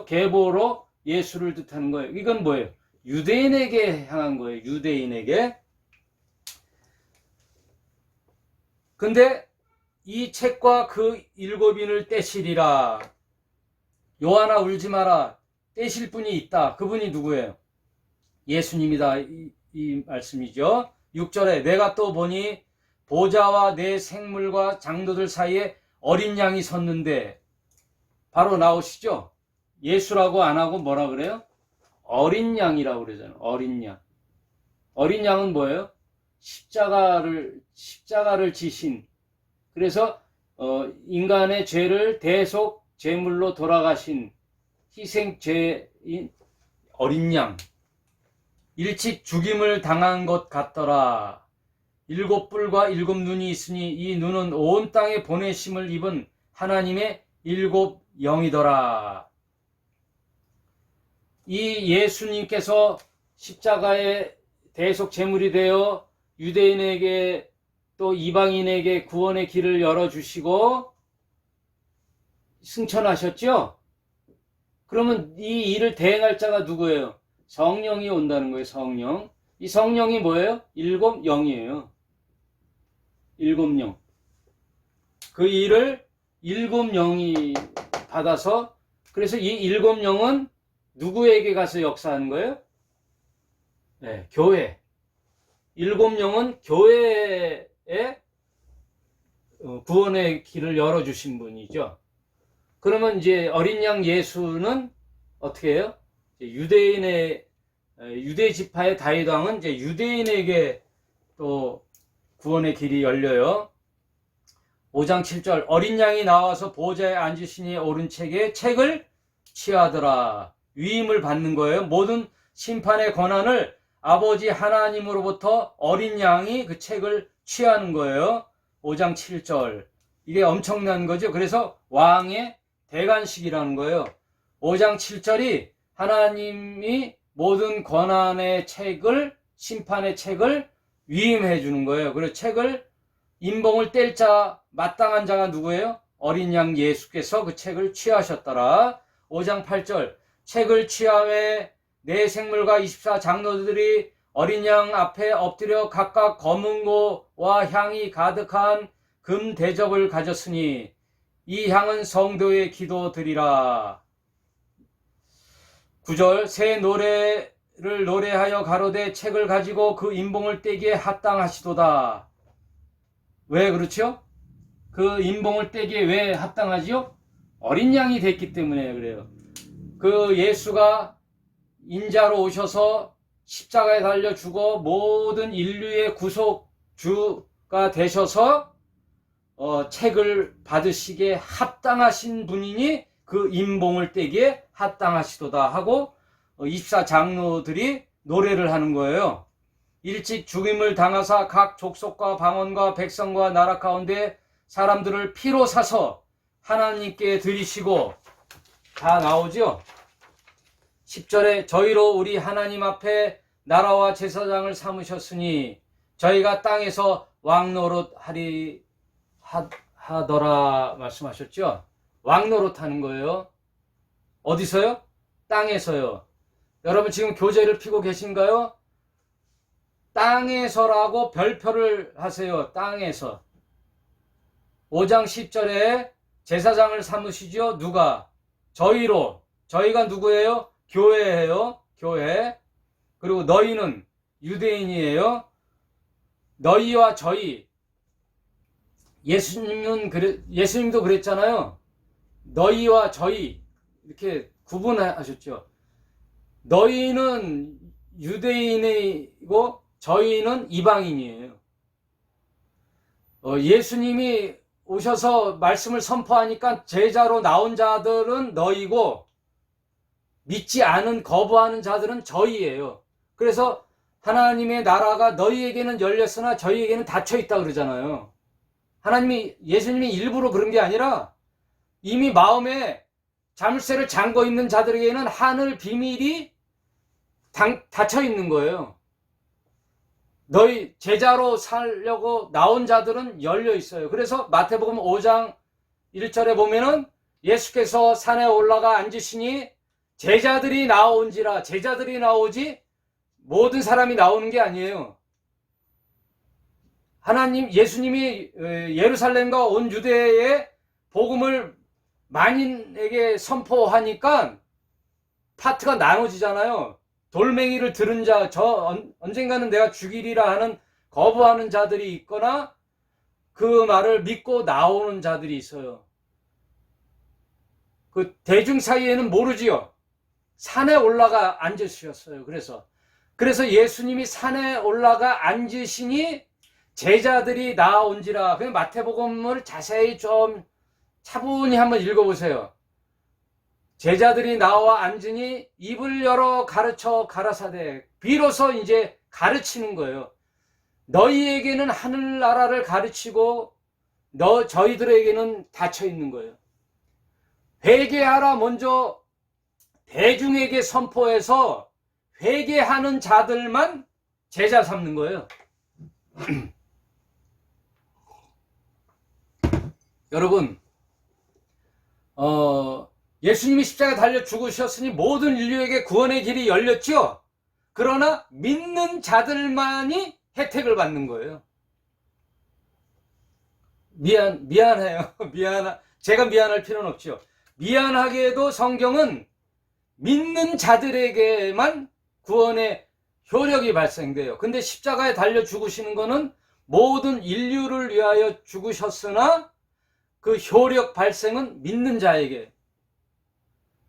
계보로 예수를 뜻하는 거예요. 이건 뭐예요? 유대인에게 향한 거예요. 유대인에게. 근데 이 책과 그 7인을 떼시리라. 요한아 울지 마라. 떼실 분이 있다. 그분이 누구예요? 예수님이다 이 말씀이죠. 6절에 내가 또 보니 보좌와 내 생물과 장로들 사이에 어린 양이 섰는데, 바로 나오시죠. 예수라고 안 하고 뭐라 그래요? 어린 양이라고 그러잖아요. 어린 양. 어린 양은 뭐예요? 십자가를 지신, 그래서 인간의 죄를 대속 제물로 돌아가신 희생죄인 어린 양. 일찍 죽임을 당한 것 같더라. 7뿔과 7눈이 있으니 이 눈은 온 땅에 보내심을 입은 하나님의 7영이더라. 이 예수님께서 십자가의 대속 제물이 되어 유대인에게 또 이방인에게 구원의 길을 열어주시고 승천하셨죠? 그러면 이 일을 대행할 자가 누구예요? 성령이 온다는 거예요. 성령. 이 성령이 뭐예요? 7영이에요. 7영. 그 일을 7영이 받아서, 그래서 이 7영은 누구에게 가서 역사하는 거예요? 네, 교회. 7영은 교회에 구원의 길을 열어주신 분이죠. 그러면 이제 어린 양 예수는 어떻게 해요? 유대 지파의 다윗 왕은 이제 유대인에게 또 구원의 길이 열려요. 5장 7절 어린 양이 나와서 보좌에 앉으시니 오른책에 책을 취하더라. 위임을 받는 거예요. 모든 심판의 권한을 아버지 하나님으로부터 어린 양이 그 책을 취하는 거예요. 5장 7절. 이게 엄청난 거죠. 그래서 왕의 대관식이라는 거예요. 5장 7절이 하나님이 모든 권한의 책을, 심판의 책을 위임해 주는 거예요. 그래서 책을, 인봉을 뗄 자, 마땅한 자가 누구예요? 어린 양 예수께서 그 책을 취하셨더라. 5장 8절 책을 취함에 내 생물과 24 장로들이 어린 양 앞에 엎드려 각각 검은고와 향이 가득한 금 대접을 가졌으니 이 향은 성도의 기도드리라. 9절 새 노래를 노래하여 가로되 책을 가지고 그 인봉을 떼기에 합당하시도다. 왜 그렇죠? 그 인봉을 떼기에 왜 합당하지요? 어린 양이 됐기 때문에 그래요. 그 예수가 인자로 오셔서 십자가에 달려 죽어 모든 인류의 구속주가 되셔서 책을 받으시기에 합당하신 분이니 그 인봉을 떼기에 합당하시도다 하고 24 장로들이 노래를 하는 거예요. 일찍 죽임을 당하사 각 족속과 방언과 백성과 나라 가운데 사람들을 피로 사서 하나님께 드리시고, 다 나오죠. 10절에 저희로 우리 하나님 앞에 나라와 제사장을 삼으셨으니 저희가 땅에서 왕노릇 하더라 말씀하셨죠. 왕노릇 하는 거예요. 어디서요? 땅에서요. 여러분 지금 교재를 펴고 계신가요? 땅에서라고 별표를 하세요. 땅에서. 5장 10절에 제사장을 삼으시죠. 누가? 저희로. 저희가 누구예요? 교회예요. 교회. 그리고 너희는 유대인이에요. 너희와 저희. 예수님도 그랬잖아요. 너희와 저희 이렇게 구분하셨죠. 너희는 유대인이고 저희는 이방인이에요. 예수님이 오셔서 말씀을 선포하니까 제자로 나온 자들은 너희고 믿지 않은 거부하는 자들은 저희예요. 그래서 하나님의 나라가 너희에게는 열렸으나 저희에게는 닫혀 있다 그러잖아요. 예수님이 일부러 그런 게 아니라 이미 마음에 자물쇠를 잠궈 있는 자들에게는 하늘 비밀이 닫혀 있는 거예요. 너희 제자로 살려고 나온 자들은 열려 있어요. 그래서 마태복음 5장 1절에 보면은 예수께서 산에 올라가 앉으시니 제자들이 나온지라. 제자들이 나오지 모든 사람이 나오는 게 아니에요. 예수님이 예루살렘과 온 유대의 복음을 만인에게 선포하니까 파트가 나눠지잖아요. 돌멩이를 들은 자, 언젠가는 내가 죽이리라 하는 거부하는 자들이 있거나 그 말을 믿고 나오는 자들이 있어요. 그 대중 사이에는 모르지요. 산에 올라가 앉으셨어요. 그래서 예수님이 산에 올라가 앉으시니 제자들이 나온지라. 그냥 마태복음을 자세히 좀 차분히 한번 읽어보세요. 제자들이 나와 앉으니 입을 열어 가르쳐 가라사대. 비로소 이제 가르치는 거예요. 너희에게는 하늘나라를 가르치고 저희들에게는 닫혀 있는 거예요. 회개하라 먼저 대중에게 선포해서 회개하는 자들만 제자 삼는 거예요. 여러분, 예수님이 십자가에 달려 죽으셨으니 모든 인류에게 구원의 길이 열렸죠. 그러나 믿는 자들만이 혜택을 받는 거예요. 미안해요. 제가 미안할 필요는 없죠. 미안하게도 성경은 믿는 자들에게만 구원의 효력이 발생돼요. 근데 십자가에 달려 죽으시는 거는 모든 인류를 위하여 죽으셨으나 그 효력 발생은 믿는 자에게.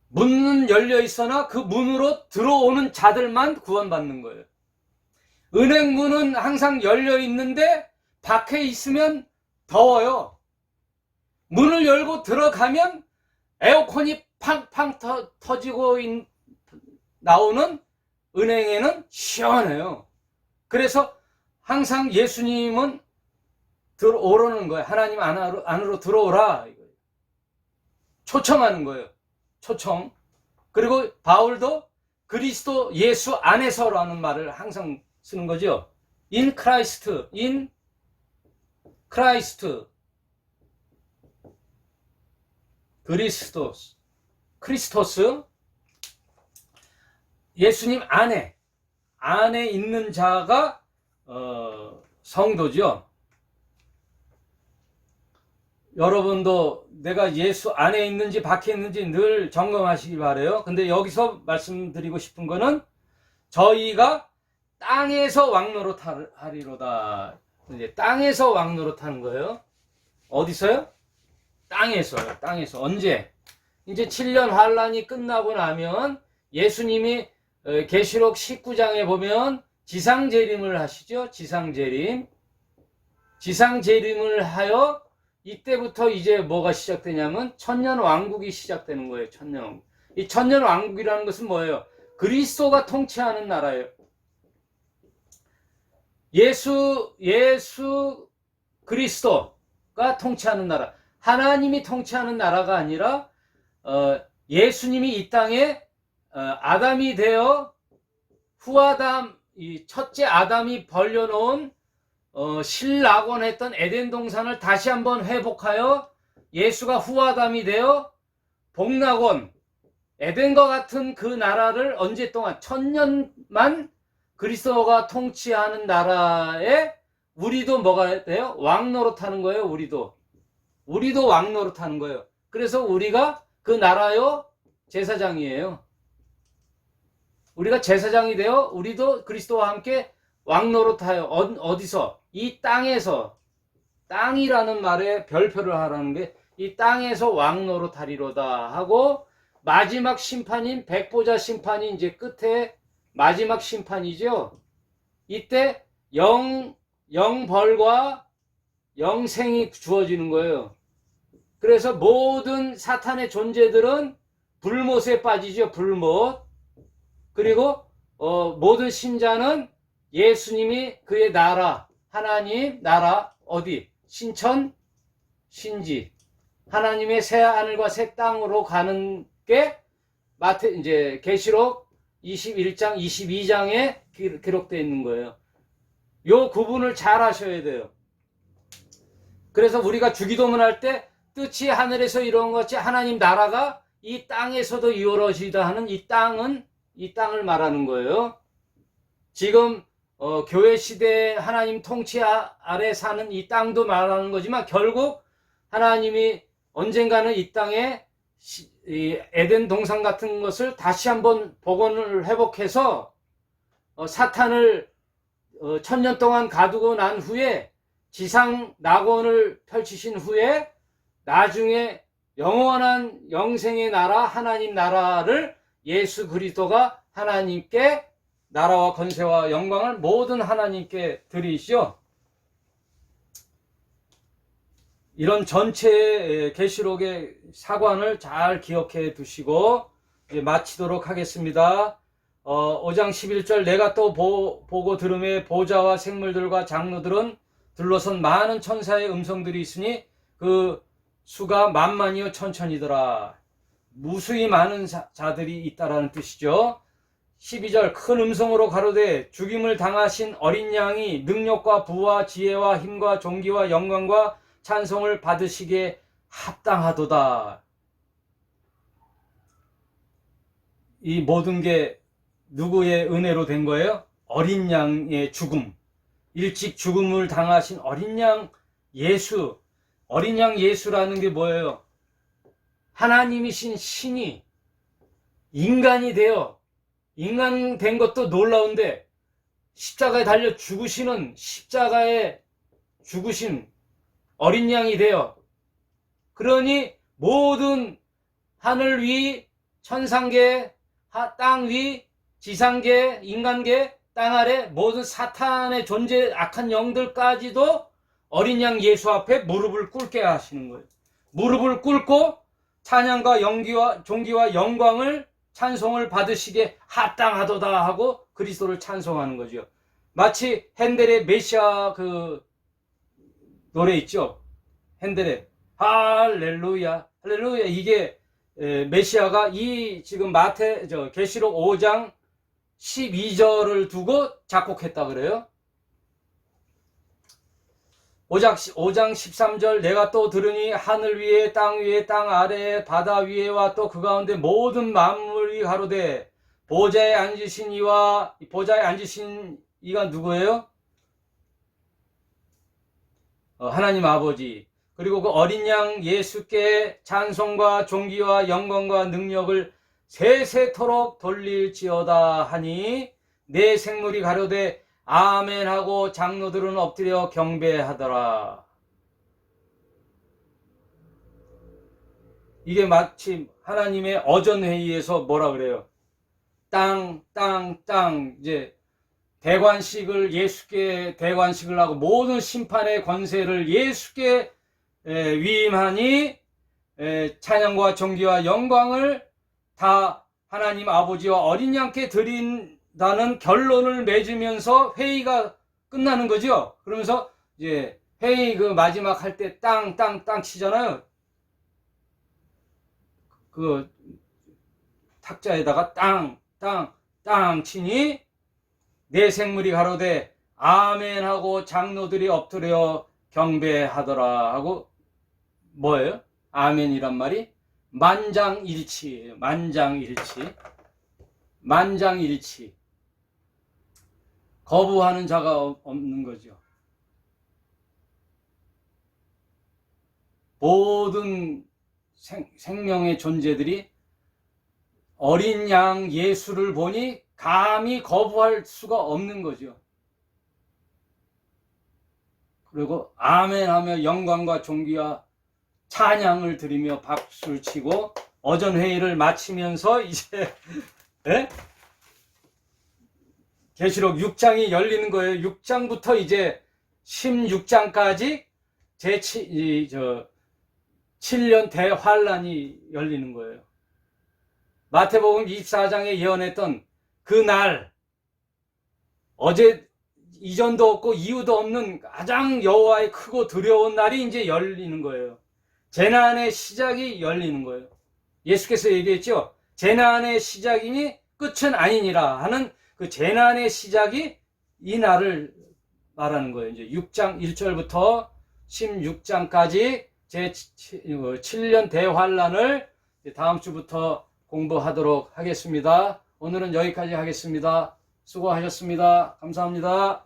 문은 열려 있으나 그 문으로 들어오는 자들만 구원받는 거예요. 은행문은 항상 열려 있는데 밖에 있으면 더워요. 문을 열고 들어가면 에어컨이 팡팡 터지고 나오는 은행에는 시원해요. 그래서 항상 예수님은 들어오라는 거예요. 하나님 안으로 들어오라. 초청하는 거예요. 초청. 그리고 바울도 그리스도 예수 안에서라는 말을 항상 쓰는 거죠. In Christ, in Christ. 크리스토스. 예수님 안에 있는 자가 성도죠. 여러분도 내가 예수 안에 있는지 밖에 있는지 늘 점검하시기 바라요. 근데 여기서 말씀드리고 싶은 거는 저희가 땅에서 왕노릇하리로다. 이제 땅에서 왕노릇하는 거예요. 어디서요? 땅에서요. 땅에서. 언제? 이제 7년 환란이 끝나고 나면 예수님이 계시록 19장에 보면 지상재림을 하시죠. 지상재림을 하여 이때부터 이제 뭐가 시작되냐면 천년왕국이 시작되는 거예요. 천년왕국. 이 천년왕국이라는 것은 뭐예요? 그리스도가 통치하는 나라예요. 예수 그리스도가 통치하는 나라. 하나님이 통치하는 나라가 아니라 예수님이 이 땅에 아담이 되어 후아담, 이 첫째 아담이 벌려놓은 신락원했던 에덴 동산을 다시 한번 회복하여 예수가 후아담이 되어 복락원, 에덴과 같은 그 나라를 언제 동안 1000년만 그리스도가 통치하는 나라에 우리도 뭐가 돼요? 왕노릇하는 거예요. 우리도 왕노릇하는 거예요. 그래서 우리가 그 나라요 제사장이에요. 우리가 제사장이 되어 우리도 그리스도와 함께 왕노릇하여 어디서? 이 땅에서. 땅이라는 말에 별표를 하라는 게 이 땅에서 왕노릇하리로다 하고 마지막 심판인 백보자 심판이 이제 끝에 마지막 심판이죠. 이때 영벌과 영생이 주어지는 거예요. 그래서 모든 사탄의 존재들은 불못에 빠지죠. 불못. 그리고 모든 신자는 예수님이 그의 나라, 하나님 나라 어디? 신천, 신지. 하나님의 새 하늘과 새 땅으로 가는 게 이제 계시록 21장, 22장에 기록되어 있는 거예요. 요 구분을 잘 하셔야 돼요. 그래서 우리가 주기도문 할 때 뜻이 하늘에서 이루어진 것이 하나님 나라가 이 땅에서도 이루어지다 하는 이 땅을 말하는 거예요. 지금 교회 시대에 하나님 통치 아래 사는 이 땅도 말하는 거지만 결국 하나님이 언젠가는 이 땅에 이 에덴 동산 같은 것을 다시 한번 복원을 회복해서 사탄을 천년 동안 가두고 난 후에 지상 낙원을 펼치신 후에 나중에 영원한 영생의 나라, 하나님 나라를 예수 그리스도가 하나님께 나라와 권세와 영광을 모든 하나님께 드리시오. 이런 전체 계시록의 사관을 잘 기억해 두시고 마치도록 하겠습니다. 5장 11절 내가 또 보고 들음에 보좌와 생물들과 장로들은 둘러선 많은 천사의 음성들이 있으니 그 수가 만만이요 천천이더라. 무수히 많은 자들이 있다라는 뜻이죠. 12절 큰 음성으로 가로되 죽임을 당하신 어린 양이 능력과 부와 지혜와 힘과 존귀와 영광과 찬송을 받으시기에 합당하도다. 이 모든 게 누구의 은혜로 된 거예요? 어린 양의 죽음. 일찍 죽음을 당하신 어린 양 예수. 어린 양 예수라는 게 뭐예요? 하나님이신 신이 인간이 되어, 인간 된 것도 놀라운데 십자가에 달려 죽으시는, 십자가에 죽으신 어린 양이 되어, 그러니 모든 하늘 위, 천상계, 땅 위, 지상계, 인간계, 땅 아래 모든 사탄의 존재, 악한 영들까지도 어린 양 예수 앞에 무릎을 꿇게 하시는 거예요. 무릎을 꿇고 찬양과 존귀와 영광을, 찬송을 받으시게 합당하도다 하고 그리스도를 찬송하는 거죠. 마치 핸델의 메시아 그 노래 있죠. 핸델의 할렐루야 할렐루야. 이게 메시아가 이 지금 계시록 5장 12절을 두고 작곡했다 그래요. 5장 13절 내가 또 들으니 하늘 위에 땅 위에 땅 아래에 바다 위에와 또 그 가운데 모든 만물이 가로되 보좌에 앉으신 이와, 보좌에 앉으신 이가 누구예요? 하나님 아버지. 그리고 그 어린 양 예수께 찬송과 존귀와 영광과 능력을 세세토록 돌릴지어다 하니 내 생물이 가로되 아멘 하고 장로들은 엎드려 경배하더라. 이게 마치 하나님의 어전회의에서 뭐라 그래요? 땅, 이제 대관식을 예수께 대관식을 하고 모든 심판의 권세를 예수께 위임하니 찬양과 존귀와 영광을 다 하나님 아버지와 어린 양께 드린다는 결론을 맺으면서 회의가 끝나는 거죠. 그러면서 이제 회의 그 마지막 할 때 땅 치잖아요. 그 탁자에다가 땅 치니 내 생물이 가로되 아멘 하고 장로들이 엎드려 경배하더라 하고 뭐예요? 아멘이란 말이 만장일치예요. 만장일치. 거부하는 자가 없는 거죠. 모든 생명의 존재들이 어린 양 예수를 보니 감히 거부할 수가 없는 거죠. 그리고 아멘하며 영광과 존귀와 찬양을 드리며 박수를 치고 어전회의를 마치면서 이제 계시록 6장이 열리는 거예요. 6장부터 이제 16장까지 7년 대환란이 열리는 거예요. 마태복음 24장에 예언했던 그 날, 어제 이전도 없고 이후도 없는 가장 여호와의 크고 두려운 날이 이제 열리는 거예요. 재난의 시작이 열리는 거예요. 예수께서 얘기했죠. 재난의 시작이니 끝은 아니니라 하는 그 재난의 시작이 이 날을 말하는 거예요. 이제 6장 1절부터 16장까지 제 7년 대환란을 다음 주부터 공부하도록 하겠습니다. 오늘은 여기까지 하겠습니다. 수고하셨습니다. 감사합니다.